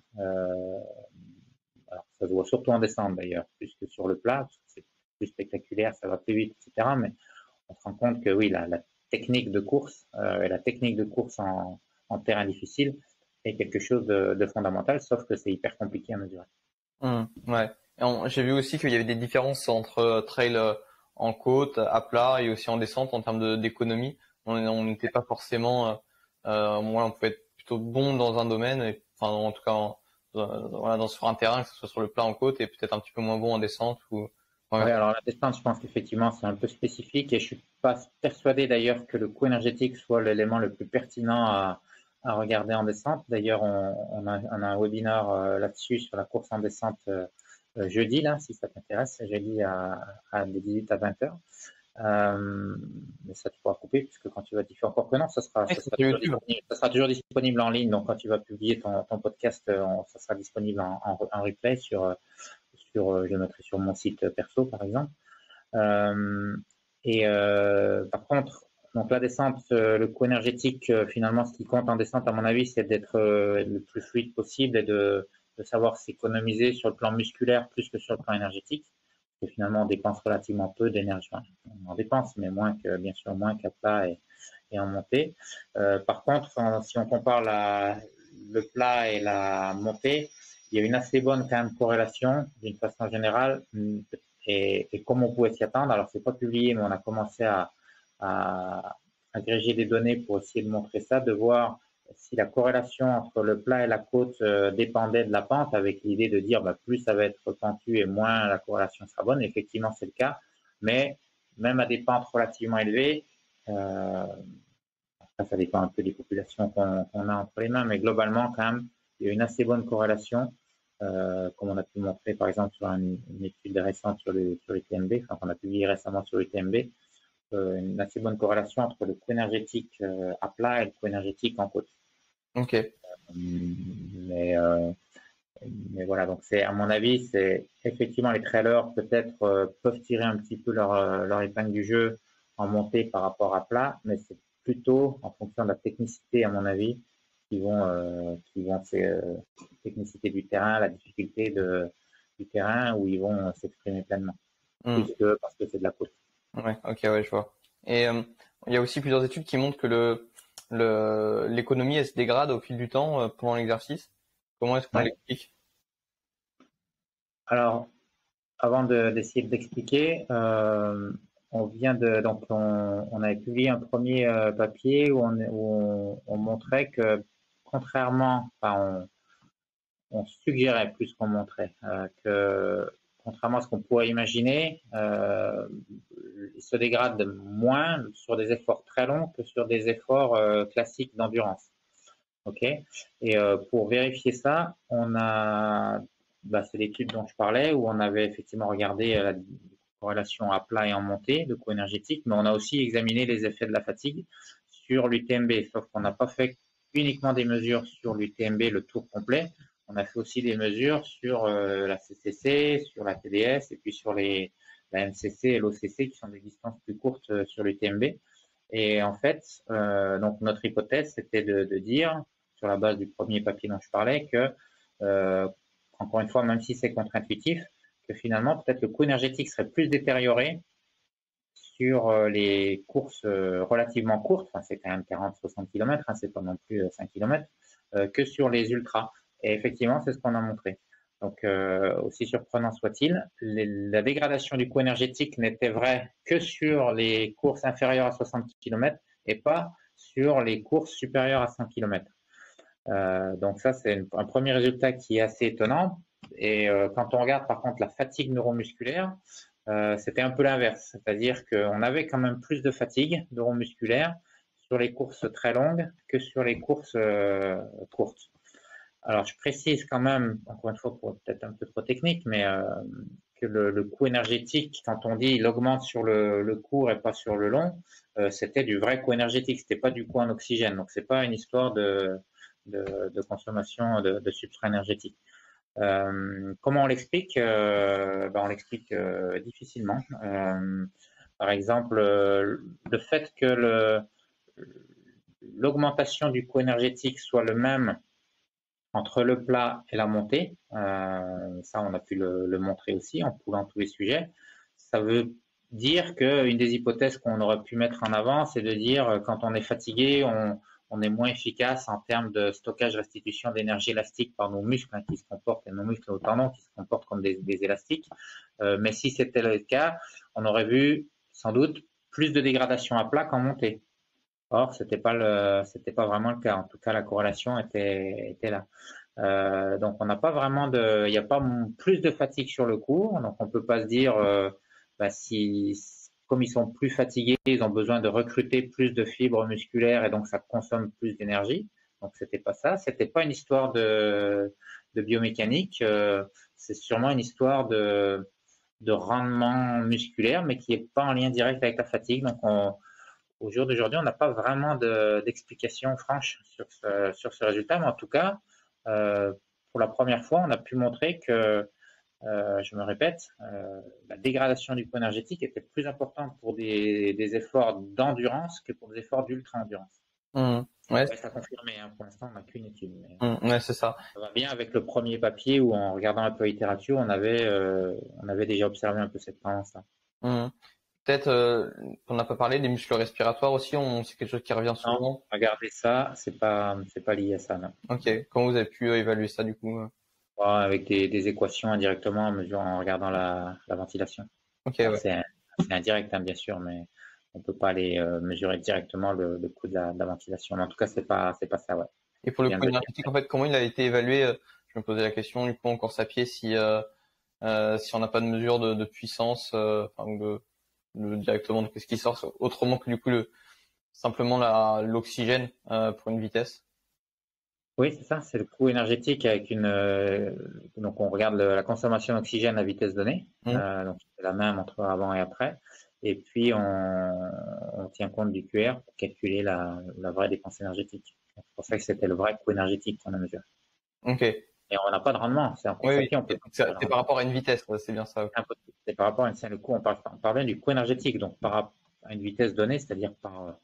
alors ça se voit surtout en descente d'ailleurs, plus que sur le plat, parce que c'est plus spectaculaire, ça va plus vite, etc. Mais on se rend compte que oui, la technique de course et la technique de course en terrain difficile est quelque chose de fondamental, sauf que c'est hyper compliqué à mesurer. Ouais. J'ai vu aussi qu'il y avait des différences entre trail en côte, à plat et aussi en descente en termes d'économie. On n'était pas forcément, moi, on pouvait être plutôt bon dans un domaine, et, enfin en tout cas voilà, sur un terrain, que ce soit sur le plat en côte, et peut-être un petit peu moins bon en descente. Ouais. Ouais, alors la descente, je pense qu'effectivement c'est un peu spécifique et je suis pas persuadé d'ailleurs que le coût énergétique soit l'élément le plus pertinent à regarder en descente. D'ailleurs, on a un webinaire là-dessus sur la course en descente jeudi, là, si ça t'intéresse, jeudi de 18 à 20 heures. Mais ça, tu pourras couper, puisque quand tu vas diffuser, encore que non, ça sera toujours disponible en ligne. Donc, quand tu vas publier ton podcast, ça sera disponible en replay je le mettrai sur mon site perso, par exemple. Par contre, donc la descente, le coût énergétique, finalement, ce qui compte en descente, à mon avis, c'est d'être le plus fluide possible et de savoir s'économiser sur le plan musculaire plus que sur le plan énergétique. Parce que finalement, on dépense relativement peu d'énergie. On en dépense, mais bien sûr moins qu'à plat et en montée. Par contre, si on compare le plat et la montée, il y a une assez bonne quand même corrélation d'une façon générale. Et comme on pouvait s'y attendre, alors c'est pas publié, mais on a commencé à agréger des données pour essayer de montrer ça, de voir si la corrélation entre le plat et la côte dépendait de la pente, avec l'idée de dire plus ça va être pentu et moins la corrélation sera bonne. Et effectivement, c'est le cas. Mais même à des pentes relativement élevées, ça dépend un peu des populations qu'on a entre les mains, mais globalement, quand même, il y a une assez bonne corrélation, comme on a pu montrer par exemple sur une étude récente sur l'UTMB, enfin qu'on a publié récemment sur l'UTMB, une assez bonne corrélation entre le coût énergétique à plat et le coût énergétique en côte. Ok. Mais voilà, donc c'est à mon avis, c'est effectivement les trailers peut-être peuvent tirer un petit peu leur épingle du jeu en montée par rapport à plat, mais c'est plutôt en fonction de la technicité, à mon avis, qui vont technicité du terrain, la difficulté du terrain où ils vont s'exprimer pleinement, plus que parce que c'est de la côte. Ouais, ok, ouais, je vois. Et il y a aussi plusieurs études qui montrent que l'économie elle se dégrade au fil du temps pendant l'exercice. Comment est-ce qu'on l'explique? Alors, avant d'essayer d'expliquer, on avait publié un premier papier où on montrait que contrairement, enfin, on suggérait plus qu'on montrait que contrairement à ce qu'on pourrait imaginer, il se dégrade moins sur des efforts très longs que sur des efforts classiques d'endurance. Ok. Et pour vérifier ça, c'est l'étude dont je parlais où on avait effectivement regardé la corrélation à plat et en montée de coût énergétique, mais on a aussi examiné les effets de la fatigue sur l'UTMB, sauf qu'on n'a pas fait uniquement des mesures sur l'UTMB, le tour complet. On a fait aussi des mesures sur la CCC, sur la TDS et puis sur la MCC et l'OCC qui sont des distances plus courtes sur l'UTMB. Et en fait, donc notre hypothèse, c'était de dire, sur la base du premier papier dont je parlais, que, encore une fois, même si c'est contre-intuitif, que finalement, peut-être le coût énergétique serait plus détérioré sur les courses relativement courtes, enfin, c'est quand même 40-60 km, hein, c'est pas non plus 5 km, que sur les ultras. Et effectivement, c'est ce qu'on a montré. Donc, aussi surprenant soit-il, la dégradation du coût énergétique n'était vraie que sur les courses inférieures à 60 km et pas sur les courses supérieures à 100 km. Donc ça, c'est un premier résultat qui est assez étonnant. Et quand on regarde par contre la fatigue neuromusculaire, c'était un peu l'inverse. C'est-à-dire qu'on avait quand même plus de fatigue neuromusculaire sur les courses très longues que sur les courses courtes. Alors, je précise quand même, encore une fois, pour peut-être un peu trop technique, mais que le coût énergétique, quand on dit il augmente sur le court et pas sur le long, c'était du vrai coût énergétique, c'était pas du coût en oxygène. Donc, c'est pas une histoire de consommation de substrat énergétique. Comment on l'explique On l'explique difficilement. Par exemple, le fait que l'augmentation du coût énergétique soit le même entre le plat et la montée, ça on a pu le montrer aussi en poulant tous les sujets. Ça veut dire qu'une des hypothèses qu'on aurait pu mettre en avant, c'est de dire quand on est fatigué, on est moins efficace en termes de stockage restitution d'énergie élastique par nos muscles qui se comportent, et nos muscles aux tendons qui se comportent comme des élastiques. Mais si c'était le cas, on aurait vu sans doute plus de dégradation à plat qu'en montée. Or, c'était pas vraiment le cas. En tout cas, la corrélation était là. Donc, on n'a pas vraiment il n'y a pas plus de fatigue sur le cours. Donc, on peut pas se dire, comme ils sont plus fatigués, ils ont besoin de recruter plus de fibres musculaires et donc ça consomme plus d'énergie. Donc, c'était pas ça. C'était pas une histoire de biomécanique. C'est sûrement une histoire de rendement musculaire, mais qui est pas en lien direct avec la fatigue. Donc, au jour d'aujourd'hui, on n'a pas vraiment d'explication franche sur ce résultat, mais en tout cas, pour la première fois, on a pu montrer que, je me répète, la dégradation du coût énergétique était plus importante pour des efforts d'endurance que pour des efforts d'ultra-endurance. Ouais. Ça a confirmé, hein, pour l'instant, on n'a qu'une étude. Ouais, c'est ça. Ça va bien avec le premier papier où, en regardant un peu la littérature, on avait déjà observé un peu cette tendance-là. Peut-être, on n'a pas parlé des muscles respiratoires aussi, c'est quelque chose qui revient souvent. Non, regardez ça, c'est pas lié à ça, non. Ok, comment vous avez pu évaluer ça du coup? Avec des équations indirectement en regardant la ventilation. Ok, ouais. C'est indirect, hein, bien sûr, mais on peut pas aller mesurer directement le coût de la ventilation. Mais en tout cas, c'est pas ça, ouais. Et pour le coût énergétique, en fait, comment il a été évalué? Je me posais la question du coup en course à pied si on n'a pas de mesure de puissance, ou directement. Donc, qu'est-ce qui sort autrement que du coup simplement l'oxygène pour une vitesse? Oui, c'est ça, c'est le coût énergétique avec donc on regarde la consommation d'oxygène à vitesse donnée, donc c'est la même entre avant et après, et puis on tient compte du QR pour calculer la vraie dépense énergétique. C'est pour ça que c'était le vrai coût énergétique qu'on a mesuré. Ok. Et on n'a pas de rendement, c'est en course à Oui. pied, on peut pas faire C'est par rapport à une vitesse, c'est bien ça. c'est par rapport à le coût, on parle bien du coût énergétique, donc par rapport à une vitesse donnée, c'est-à-dire par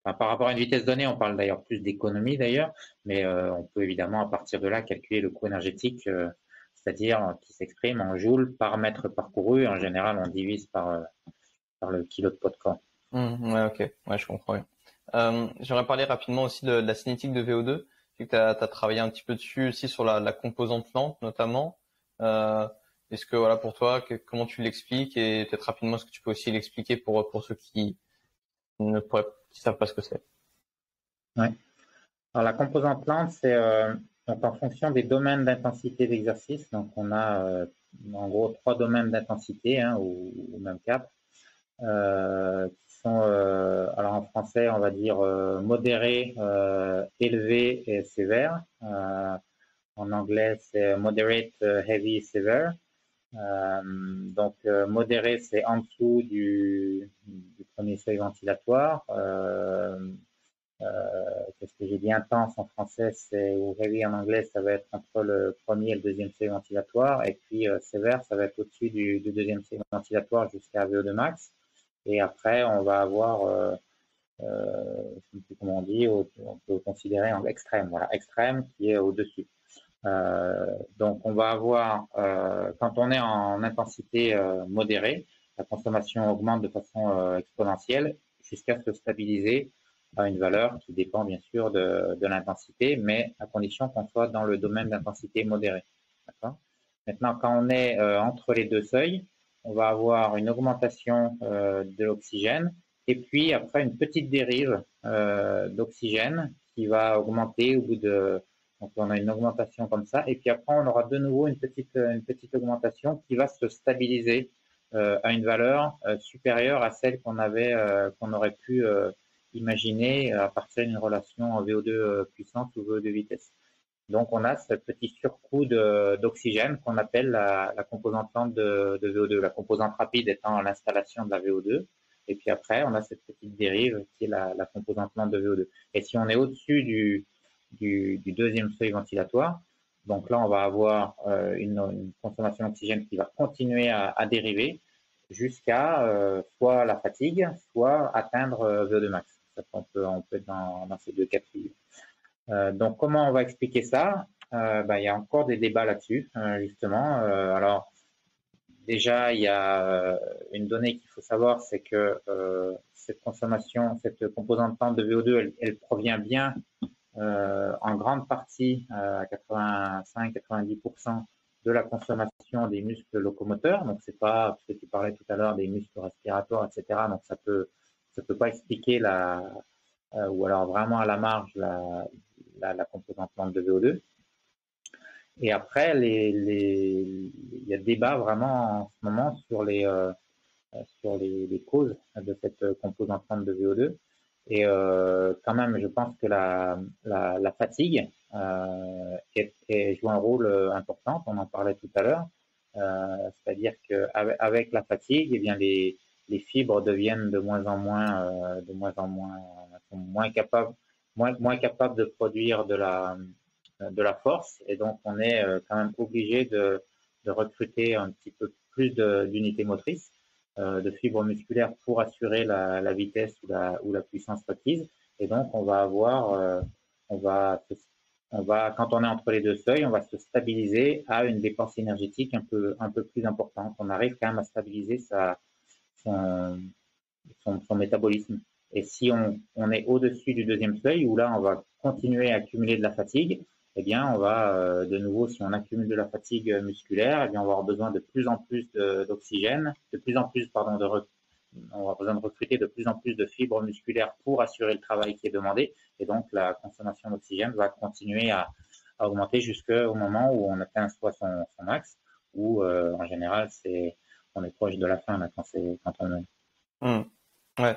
rapport à une vitesse donnée, on parle d'ailleurs plus d'économie d'ailleurs, mais on peut évidemment à partir de là calculer le coût énergétique, c'est-à-dire qui s'exprime en joules par mètre parcouru. En général, on divise par le kilo de poids de corps. Ouais, ok. Ouais, je comprends bien. J'aimerais parler rapidement aussi de la cinétique de VO2. Tu sais que tu as travaillé un petit peu dessus aussi sur la composante lente notamment. Est-ce que voilà pour toi, comment tu l'expliques et peut-être rapidement est-ce que tu peux aussi l'expliquer pour ceux qui savent pas ce que c'est. Ouais. Alors la composante lente, c'est donc en fonction des domaines d'intensité d'exercice. Donc on a en gros 3 domaines d'intensité, ou même 4, qui sont alors en français on va dire modéré, élevé et sévère. En anglais c'est moderate, heavy, severe. Donc modéré c'est en dessous du premier seuil ventilatoire. Qu'est-ce que j'ai dit, intense en français, ou heavy en anglais, ça va être entre le premier et le deuxième seuil ventilatoire, et puis sévère, ça va être au-dessus du deuxième seuil ventilatoire jusqu'à VO2 max. Et après, on va avoir, je ne sais plus comment on dit, on peut considérer en extrême, voilà, extrême qui est au-dessus. Donc, on va avoir, quand on est en intensité modérée, la consommation augmente de façon exponentielle jusqu'à se stabiliser à une valeur qui dépend bien sûr de l'intensité, mais à condition qu'on soit dans le domaine d'intensité modérée. Maintenant, quand on est entre les deux seuils, on va avoir une augmentation de l'oxygène et puis après une petite dérive d'oxygène qui va augmenter au bout de... Donc on a une augmentation comme ça et puis après on aura de nouveau une petite augmentation qui va se stabiliser à une valeur supérieure à celle qu'on aurait pu imaginer à partir d'une relation en VO2 puissance ou VO2 vitesse. Donc, on a ce petit surcoût d'oxygène qu'on appelle la composante lente de VO2. La composante rapide étant l'installation de la VO2. Et puis après, on a cette petite dérive qui est la composante lente de VO2. Et si on est au-dessus du deuxième seuil ventilatoire, donc là, on va avoir une consommation d'oxygène qui va continuer à dériver jusqu'à soit la fatigue, soit atteindre VO2 max. On peut être dans ces deux cas de figure. Donc, comment on va expliquer ça? Il y a encore des débats là-dessus, justement. Alors, déjà, il y a une donnée qu'il faut savoir, c'est que cette composante lente de VO2, elle provient bien en grande partie, à 85-90%, de la consommation des muscles locomoteurs. Donc, c'est pas, parce que tu parlais tout à l'heure des muscles respiratoires, etc. Donc, ça peut pas expliquer ou alors vraiment à la marge la composante lente de VO2. Et après, il y a débat vraiment en ce moment sur les causes de cette composante lente de VO2. Et quand même, je pense que la fatigue joue un rôle important. On en parlait tout à l'heure. C'est-à-dire qu'avec la fatigue, eh bien les fibres deviennent de moins en moins, sont moins capables de produire de la force, et donc on est quand même obligé de recruter un petit peu plus d'unités motrices, de fibres musculaires pour assurer la vitesse ou la puissance requise. Et donc on va avoir, quand on est entre les deux seuils, on va se stabiliser à une dépense énergétique un peu plus importante. On arrive quand même à stabiliser son métabolisme. Et si on est au-dessus du deuxième seuil, où là on va continuer à accumuler de la fatigue, eh bien on va de nouveau, si on accumule de la fatigue musculaire, eh bien on va avoir besoin de plus en plus d'oxygène, on va besoin de recruter de plus en plus de fibres musculaires pour assurer le travail qui est demandé. Et donc la consommation d'oxygène va continuer à augmenter jusqu'au moment où on atteint soit son max, ou en général on est proche de la fin là, quand on est. Hmm. Ouais,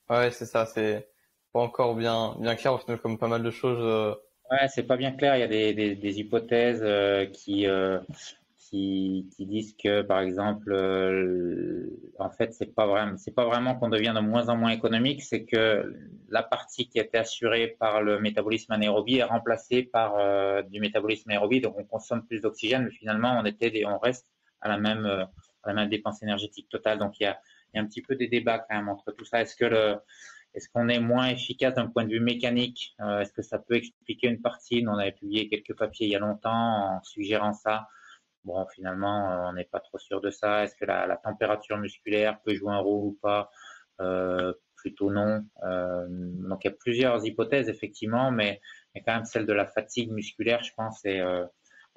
ouais, c'est ça. C'est pas encore bien clair au final, comme pas mal de choses. Ouais, c'est pas bien clair. Il y a des hypothèses qui disent que, par exemple, en fait, c'est pas vraiment qu'on devient de moins en moins économique, c'est que la partie qui était assurée par le métabolisme anaérobie est remplacée par du métabolisme aérobie, donc on consomme plus d'oxygène, mais finalement, on reste à la même dépense énergétique totale. Donc il y a un petit peu des débats quand même entre tout ça. Est-ce qu'on est moins efficace d'un point de vue mécanique? Est-ce que ça peut expliquer une partie? Nous, on avait publié quelques papiers il y a longtemps en suggérant ça. Bon, finalement, on n'est pas trop sûr de ça. Est-ce que la température musculaire peut jouer un rôle ou pas? Plutôt non. Donc, il y a plusieurs hypothèses, effectivement, mais quand même celle de la fatigue musculaire, je pense, est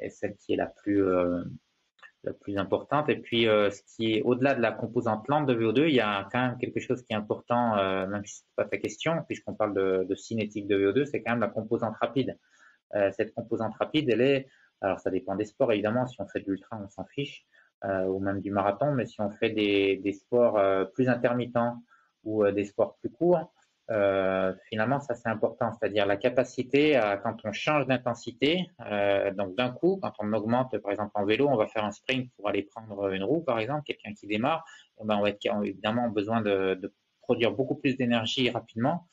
celle qui est la plus importante. Et puis, ce qui est au-delà de la composante lente de VO2, il y a quand même quelque chose qui est important, même si c'est pas ta question, puisqu'on parle de cinétique de VO2, c'est quand même la composante rapide. Cette composante rapide, alors ça dépend des sports évidemment. Si on fait de l'ultra, on s'en fiche, ou même du marathon. Mais si on fait des sports plus intermittents ou des sports plus courts, finalement, ça c'est important, c'est-à-dire la capacité quand on change d'intensité, donc d'un coup, quand on augmente, par exemple en vélo, on va faire un sprint pour aller prendre une roue, par exemple, quelqu'un qui démarre, on va être évidemment besoin de produire beaucoup plus d'énergie rapidement.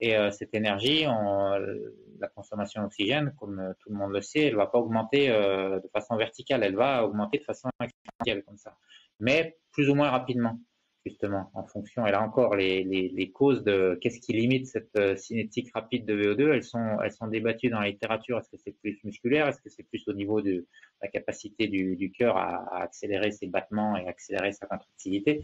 Et cette énergie, la consommation d'oxygène, comme tout le monde le sait, elle ne va pas augmenter de façon verticale, elle va augmenter de façon exponentielle comme ça, mais plus ou moins rapidement justement, en fonction. Et là encore, les causes de qu'est-ce qui limite cette cinétique rapide de VO2, elles sont débattues dans la littérature. Est-ce que c'est plus musculaire? Est-ce que c'est plus au niveau de la capacité du cœur à accélérer ses battements et accélérer sa contractilité?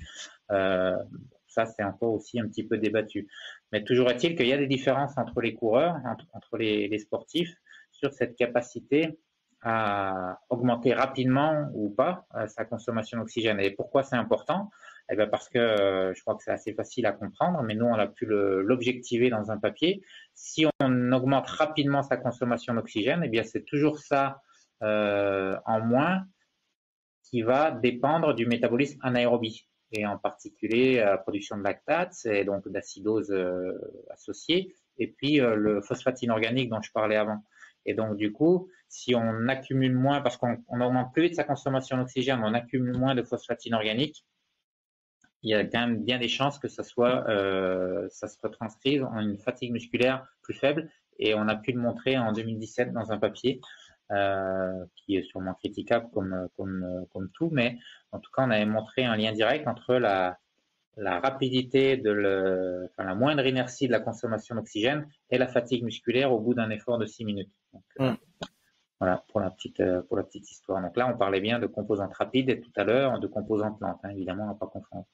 Ça, c'est encore aussi un petit peu débattu. Mais toujours est-il qu'il y a des différences entre les coureurs, entre les sportifs, sur cette capacité à augmenter rapidement ou pas sa consommation d'oxygène. Et pourquoi c'est important? Eh bien parce que je crois que c'est assez facile à comprendre, mais nous, on a pu l'objectiver dans un papier. Si on augmente rapidement sa consommation d'oxygène, eh bien c'est toujours ça en moins qui va dépendre du métabolisme anaérobie, et en particulier la production de lactate et donc d'acidose associée, et puis le phosphate inorganique dont je parlais avant. Et donc, du coup, si on accumule moins, parce qu'on augmente plus vite sa consommation d'oxygène, on accumule moins de phosphate inorganique, il y a quand même bien des chances que ça se retranscrive en une fatigue musculaire plus faible. Et on a pu le montrer en 2017 dans un papier qui est sûrement critiquable comme tout, mais en tout cas, on avait montré un lien direct entre la rapidité la moindre inertie de la consommation d'oxygène et la fatigue musculaire au bout d'un effort de 6 minutes. Donc, voilà pour la petite histoire. Donc là, on parlait bien de composantes rapides et tout à l'heure de composantes lentes, hein, évidemment, on ne va pas confondre.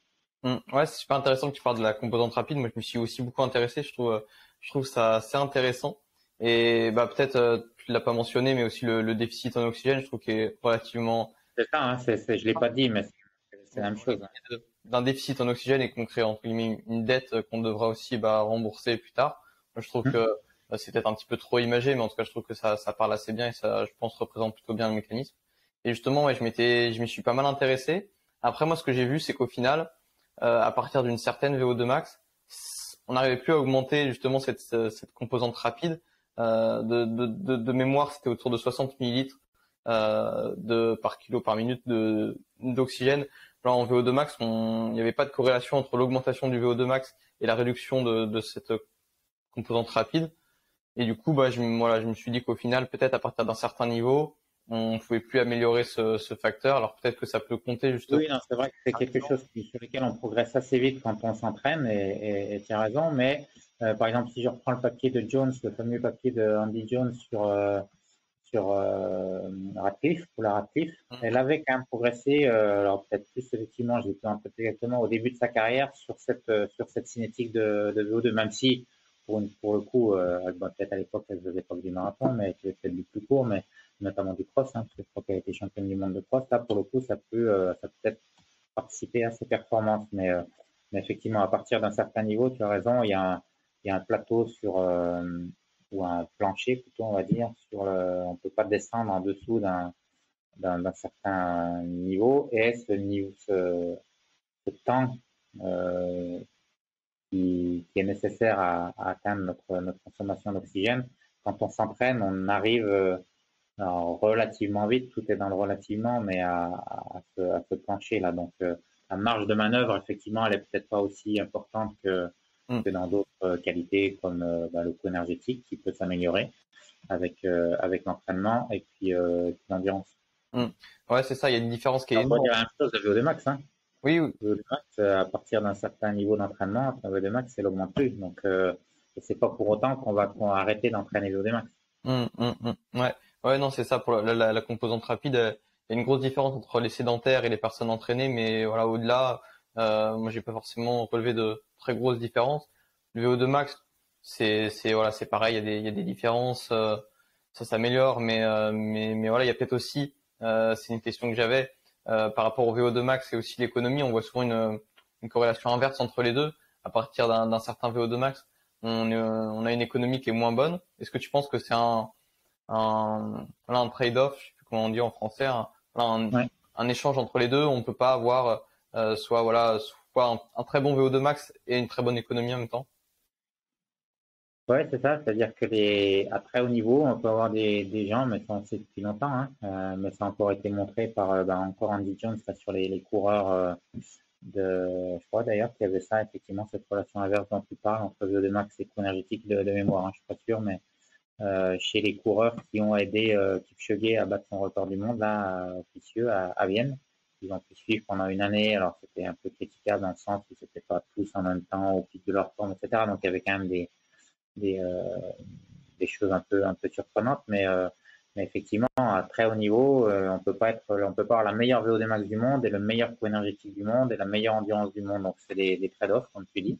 Ouais, c'est super intéressant que tu parles de la composante rapide. Moi, je me suis aussi beaucoup intéressé. Je trouve ça assez intéressant. Et bah peut-être tu l'as pas mentionné, mais aussi le déficit en oxygène, je trouve qu'il est relativement. C'est ça, hein, je l'ai pas dit, mais c'est la même chose. Hein. D'un déficit en oxygène et qu'on crée entre guillemets une dette qu'on devra aussi rembourser plus tard. Moi, je trouve que c'est peut-être un petit peu trop imagé, mais en tout cas, je trouve que ça parle assez bien et ça, je pense, représente plutôt bien le mécanisme. Et justement, ouais, je m'y suis pas mal intéressé. Après, moi, ce que j'ai vu, c'est qu'au final, à partir d'une certaine VO2 max, on n'arrivait plus à augmenter justement cette composante rapide. De mémoire, c'était autour de 60 millilitres par kilo par minute d'oxygène. Genre en VO2 max, il n'y avait pas de corrélation entre l'augmentation du VO2 max et la réduction de cette composante rapide. Et du coup, je me suis dit qu'au final, peut-être à partir d'un certain niveau, on ne pouvait plus améliorer ce facteur. Alors peut-être que ça peut compter justement. Oui, non, c'est vrai que c'est quelque chose sur lequel on progresse assez vite quand on s'entraîne, et tu as raison. Mais par exemple, si je reprends le papier de Jones, le fameux papier de Andy Jones sur Radcliffe, pour la Radcliffe, elle avait quand même progressé, alors peut-être plus effectivement, je l'ai plus en tête exactement, au début de sa carrière sur cette cinétique de VO2, même si pour le coup, peut-être à l'époque, elle faisait pas du marathon, mais elle faisait du plus court, mais notamment du cross, hein, parce que je crois qu'elle a été championne du monde de cross. Là, pour le coup, ça peut peut-être participer à ses performances, mais effectivement, à partir d'un certain niveau, tu as raison, il y a un plateau ou un plancher plutôt, on va dire, on peut pas descendre en dessous d'un certain niveau et ce temps qui est nécessaire à atteindre notre consommation d'oxygène. Quand on s'entraîne, on arrive alors, relativement vite, tout est dans le relativement, mais à se pencher là. Donc, la marge de manœuvre, effectivement, elle est peut-être pas aussi importante Mm. que dans d'autres qualités comme le coût énergétique qui peut s'améliorer avec l'entraînement et puis l'endurance. Mm. Ouais, c'est ça, il y a une différence qui est On va énorme. dire la même chose de VO2 max. Hein. Oui, oui. VO2 max, à partir d'un certain niveau d'entraînement, ton VO2 max, elle augmente plus. Donc, c'est pas pour autant qu'on va arrêter d'entraîner VO2 max. Ouais. Ouais, non, c'est ça pour la composante rapide. Il y a une grosse différence entre les sédentaires et les personnes entraînées, mais voilà, au-delà, moi, j'ai pas forcément relevé de très grosses différences. Le VO2 max, voilà, c'est pareil, il y a des différences, ça s'améliore, mais voilà, il y a peut-être aussi, c'est une question que j'avais, par rapport au VO2 max et aussi l'économie, on voit souvent une corrélation inverse entre les deux. À partir d'un certain VO2 max, on a une économie qui est moins bonne. Est-ce que tu penses que c'est voilà, un trade-off, je sais plus comment on dit en français, voilà, Ouais. un échange entre les deux? On peut pas avoir soit un très bon VO2 max et une très bonne économie en même temps. Ouais, c'est ça. C'est-à-dire que à très haut niveau, on peut avoir des gens, mais ça on sait depuis longtemps, hein, mais ça a encore été montré par encore Andy Jones là, sur les coureurs je crois d'ailleurs qu'il y avait ça, effectivement, cette relation inverse dont tu parles entre VO2 max et coût énergétique de mémoire. Hein, je suis pas sûr, mais chez les coureurs qui ont aidé Kipchoge à battre son record du monde là, officieux à Vienne. Ils ont pu suivre pendant une année. Alors c'était un peu critiquable dans le sens où c'était pas tous en même temps au pic de leur forme, etc. Donc il y avait quand même des, euh, des choses un peu surprenantes, mais effectivement, à très haut niveau, on peut pas avoir la meilleure VO2 max du monde et le meilleur coût énergétique du monde et la meilleure endurance du monde. Donc, c'est des trade-offs, comme tu dis.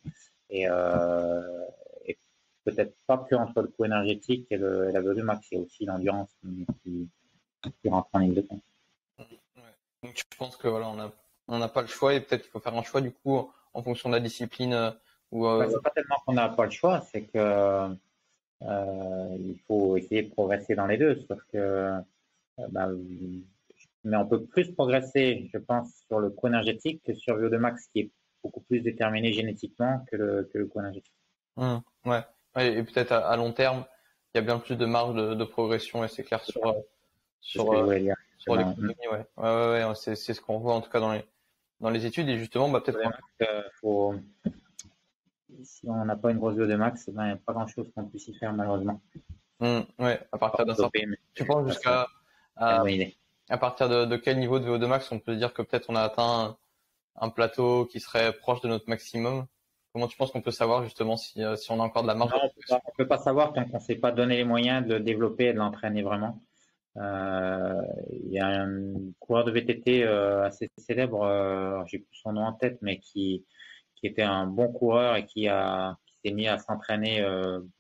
Et peut-être pas que entre le coût énergétique et la VO2 max, il y a aussi l'endurance qui rentre en ligne de compte. Ouais. Donc je pense que voilà, on n'a pas le choix et peut-être qu'il faut faire un choix du coup en fonction de la discipline ou C'est pas tellement qu'on n'a pas le choix, c'est que il faut essayer de progresser dans les deux. Sauf que ben, mais on peut plus progresser, je pense, sur le coût énergétique que sur VO2 max, qui est beaucoup plus déterminé génétiquement que le coût énergétique. Ouais. Ouais, et peut-être à long terme, il y a bien plus de marge de progression et c'est clair C'est ce sur que je voulais dire. sur l'économie, ouais. Ouais, c'est ce qu'on voit en tout cas dans les études et justement, bah peut-être. Si on n'a pas une grosse VO2 max, ben, il n'y a pas grand-chose qu'on puisse y faire malheureusement. Ouais, à partir d'un certain. Tu penses jusqu'à à, à partir de quel niveau de VO2 max on peut dire que peut-être on a atteint un plateau qui serait proche de notre maximum? Comment tu penses qu'on peut savoir justement si on a encore de la marge de progression? On peut pas savoir tant qu'on ne s'est pas donné les moyens de le développer et de l'entraîner vraiment. Il y a un coureur de VTT assez célèbre, j'ai plus son nom en tête, mais qui était un bon coureur et qui s'est mis à s'entraîner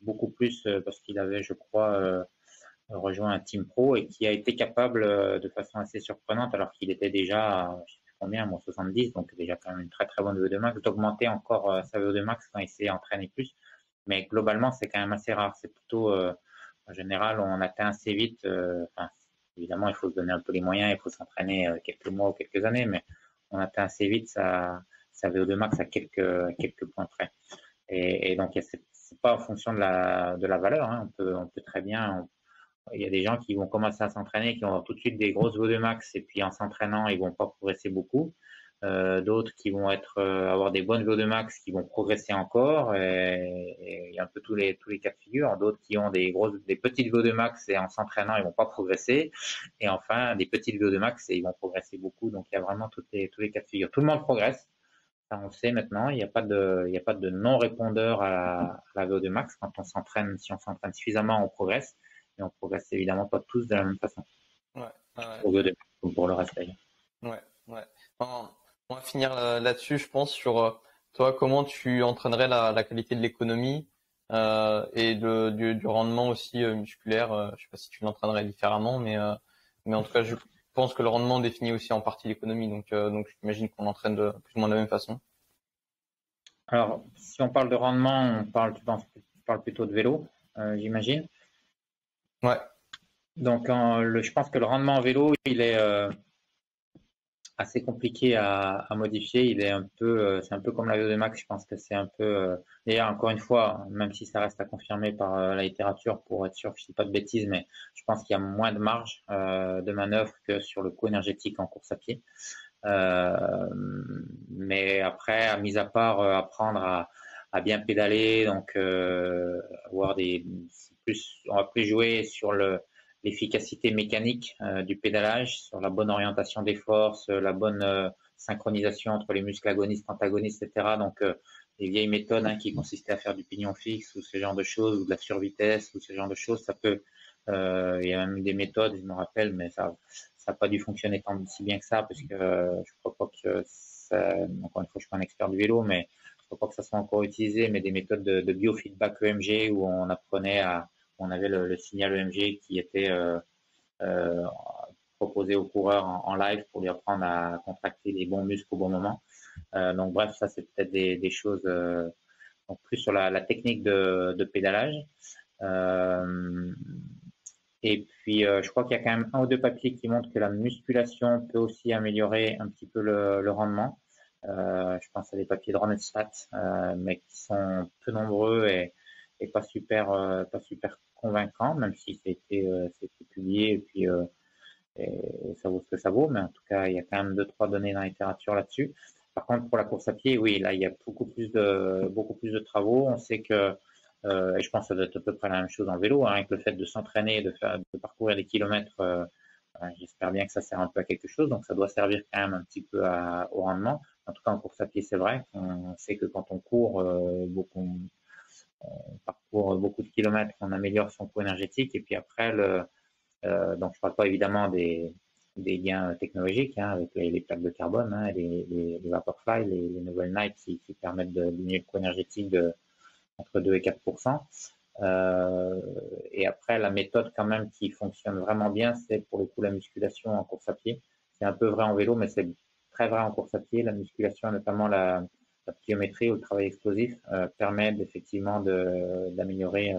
beaucoup plus parce qu'il avait, je crois, rejoint un team pro et qui a été capable de façon assez surprenante, alors qu'il était déjà, je sais plus combien, moi 70, donc déjà quand même une très très bonne VO2 max, d'augmenter encore sa VO2 max quand il s'est entraîné plus. Mais globalement, c'est quand même assez rare. C'est plutôt, en général, on atteint assez vite. Évidemment, il faut se donner un peu les moyens, il faut s'entraîner quelques mois ou quelques années, mais on atteint assez vite sa VO2 max à quelques points près. Et donc, c'est pas en fonction de la valeur. Hein. On peut très bien. Il y a des gens qui vont commencer à s'entraîner, qui vont avoir tout de suite des grosses VO2 max, et puis en s'entraînant, ils vont pas progresser beaucoup. D'autres qui vont avoir des bonnes VO2 max, qui vont progresser encore, et il y a un peu tous les cas de figure. D'autres qui ont des petites VO2 max et en s'entraînant, ils vont pas progresser. Et enfin, des petites VO2 max et ils vont progresser beaucoup. Donc il y a vraiment tous les cas de figure. Tout le monde progresse. Ça, on le sait maintenant. Il n'y a pas de non-répondeur à la VO2 max. Quand on s'entraîne, si on s'entraîne suffisamment, on progresse. Mais on progresse évidemment pas tous de la même façon. Ouais. Pour VO2 max, comme pour le reste d'ailleurs. Ouais. On va finir là-dessus, je pense, sur toi, comment tu entraînerais la qualité de l'économie et du rendement aussi musculaire. Je sais pas si tu l'entraînerais différemment, mais en tout cas, je pense que le rendement définit aussi en partie l'économie. Donc j'imagine qu'on l'entraîne de plus ou moins de la même façon. Alors, si on parle de rendement, tu parles plutôt de vélo, j'imagine. Ouais. Donc, je pense que le rendement en vélo, il est assez compliqué à modifier. Il est un peu, c'est un peu comme la VO2 max. Je pense que c'est un peu. D'ailleurs, encore une fois, même si ça reste à confirmer par la littérature pour être sûr que je dis pas de bêtises, mais je pense qu'il y a moins de marge de manœuvre que sur le coût énergétique en course à pied. Euh, mais après, mis à part apprendre à bien pédaler, donc avoir on va plus jouer sur l'efficacité mécanique du pédalage, sur la bonne orientation des forces, la bonne synchronisation entre les muscles agonistes, antagonistes, etc. Donc les vieilles méthodes qui consistaient à faire du pignon fixe ou ce genre de choses, ou de la survitesse ou ce genre de choses, ça peut. Il y a même des méthodes, je me rappelle, mais ça n'a pas dû fonctionner tant si bien que ça, parce que je crois pas que ça, encore une fois, je suis pas un expert du vélo, mais je crois pas que ça soit encore utilisé, mais des méthodes de biofeedback EMG où on avait le signal EMG qui était euh, proposé au coureur en live pour lui apprendre à contracter les bons muscles au bon moment. Donc bref, ça c'est peut-être des choses donc plus sur la technique de pédalage. Et puis, je crois qu'il y a quand même un ou deux papiers qui montrent que la musculation peut aussi améliorer un petit peu le rendement. Je pense à des papiers de Ronstadt, mais qui sont peu nombreux et pas super convaincants, même si c'était publié et ça vaut ce que ça vaut. Mais en tout cas, il y a quand même deux, trois données dans la littérature là-dessus. Par contre, pour la course à pied, oui, là, il y a beaucoup plus de travaux. On sait que et je pense que ça doit être à peu près la même chose en vélo, avec le fait de s'entraîner, de parcourir des kilomètres. J'espère bien que ça sert un peu à quelque chose, donc ça doit servir quand même un petit peu au rendement. En tout cas, en course à pied, c'est vrai. On sait que quand on court on parcourt beaucoup de kilomètres, on améliore son coût énergétique. Et puis après, donc je parle pas évidemment des liens technologiques avec les plaques de carbone, les Vaporfly, les nouvelles Night qui permettent de diminuer le coût énergétique entre 2 et 4%. Et après, la méthode quand même qui fonctionne vraiment bien, c'est pour le coup la musculation en course à pied. C'est un peu vrai en vélo, mais c'est très vrai en course à pied. La musculation, notamment la pliométrie ou le travail explosif, permet effectivement d'améliorer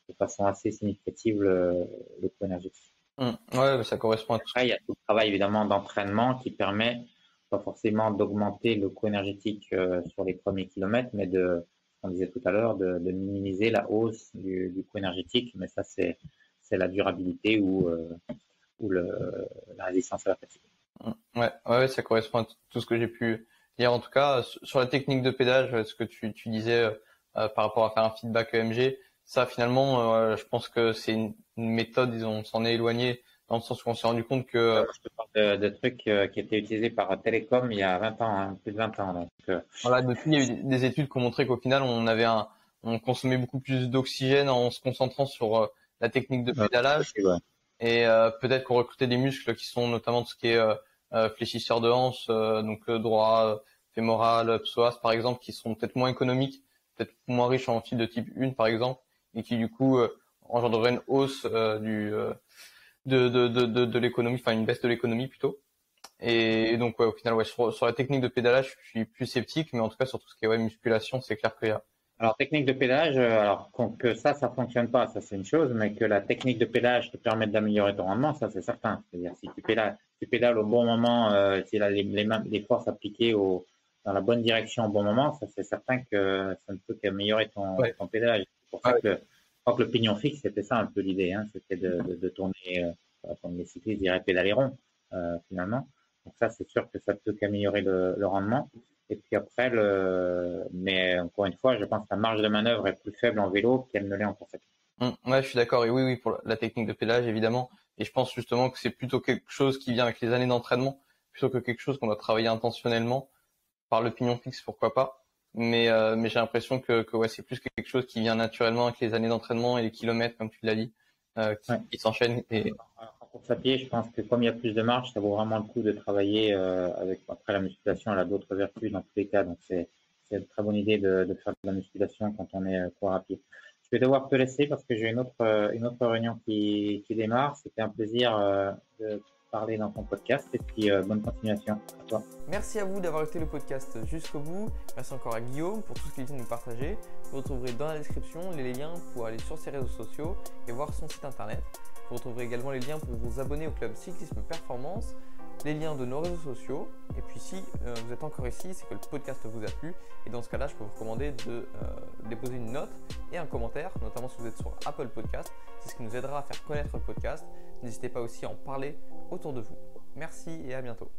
de façon assez significative le coût énergétique. Ouais, ça correspond à tout. Après, il y a tout le travail évidemment d'entraînement qui permet pas forcément d'augmenter le coût énergétique sur les premiers kilomètres, mais on disait tout à l'heure, de minimiser la hausse du coût énergétique. Mais ça, c'est la durabilité ou la résistance à la fatigue. Ouais, ça correspond à tout ce que j'ai pu lire. En tout cas, sur la technique de pédalage, ce que tu disais par rapport à faire un feedback EMG, ça finalement, je pense que c'est une méthode, on s'en est éloigné dans le sens où on s'est rendu compte que... Je te parle de trucs qui étaient utilisés par Télécom il y a 20 ans, plus de 20 ans. Donc, voilà, depuis, il y a eu des études qui ont montré qu'au final, on consommait beaucoup plus d'oxygène en se concentrant sur la technique de pédalage. Et peut-être qu'on recrutait des muscles qui sont notamment tout ce qui est fléchisseur de hanche, donc droit, fémoral, psoas par exemple, qui sont peut-être moins économiques, peut-être moins riches en fibres de type 1 par exemple, et qui du coup engendreraient une hausse de l'économie, enfin une baisse de l'économie plutôt. Et donc au final, sur la technique de pédalage, je suis plus sceptique, mais en tout cas sur tout ce qui est musculation, c'est clair qu'il y a. Alors, technique de pédalage, alors que ça fonctionne pas, ça c'est une chose, mais que la technique de pédalage te permette d'améliorer ton rendement, ça c'est certain. C'est-à-dire si tu pédales au bon moment, si tu as les forces appliquées dans la bonne direction au bon moment, ça c'est certain que ça ne peut qu'améliorer ton pédalage. C'est pour ça que je crois que le pignon fixe, c'était ça un peu l'idée, c'était de tourner, comme les cyclistes diraient, pédaler rond, finalement. Donc ça, c'est sûr que ça peut qu'améliorer le rendement. Et puis après, mais encore une fois, je pense que la marge de manœuvre est plus faible en vélo qu'elle ne l'est en course à pied. Ouais, je suis d'accord. Et oui, pour la technique de pédalage, évidemment. Et je pense justement que c'est plutôt quelque chose qui vient avec les années d'entraînement, plutôt que quelque chose qu'on doit travailler intentionnellement par le pignon fixe, pourquoi pas. Mais j'ai l'impression que c'est plus quelque chose qui vient naturellement avec les années d'entraînement et les kilomètres, comme tu l'as dit, qui s'enchaînent. Et... En course à pied, je pense que comme il y a plus de marge, ça vaut vraiment le coup de travailler après la musculation, elle a d'autres vertus dans tous les cas. Donc c'est une très bonne idée de faire de la musculation quand on est coureur à pied. Je vais devoir te laisser parce que j'ai une autre réunion qui démarre. C'était un plaisir de parler dans ton podcast et puis bonne continuation à toi. Merci à vous d'avoir écouté le podcast jusqu'au bout. Merci encore à Guillaume pour tout ce qu'il vient de nous partager. Vous retrouverez dans la description les liens pour aller sur ses réseaux sociaux et voir son site internet. Vous retrouverez également les liens pour vous abonner au club Cyclisme Performance, les liens de nos réseaux sociaux. Et puis si vous êtes encore ici, c'est que le podcast vous a plu. Et dans ce cas-là, je peux vous recommander de déposer une note et un commentaire, notamment si vous êtes sur Apple Podcast. C'est ce qui nous aidera à faire connaître le podcast. N'hésitez pas aussi à en parler autour de vous. Merci et à bientôt.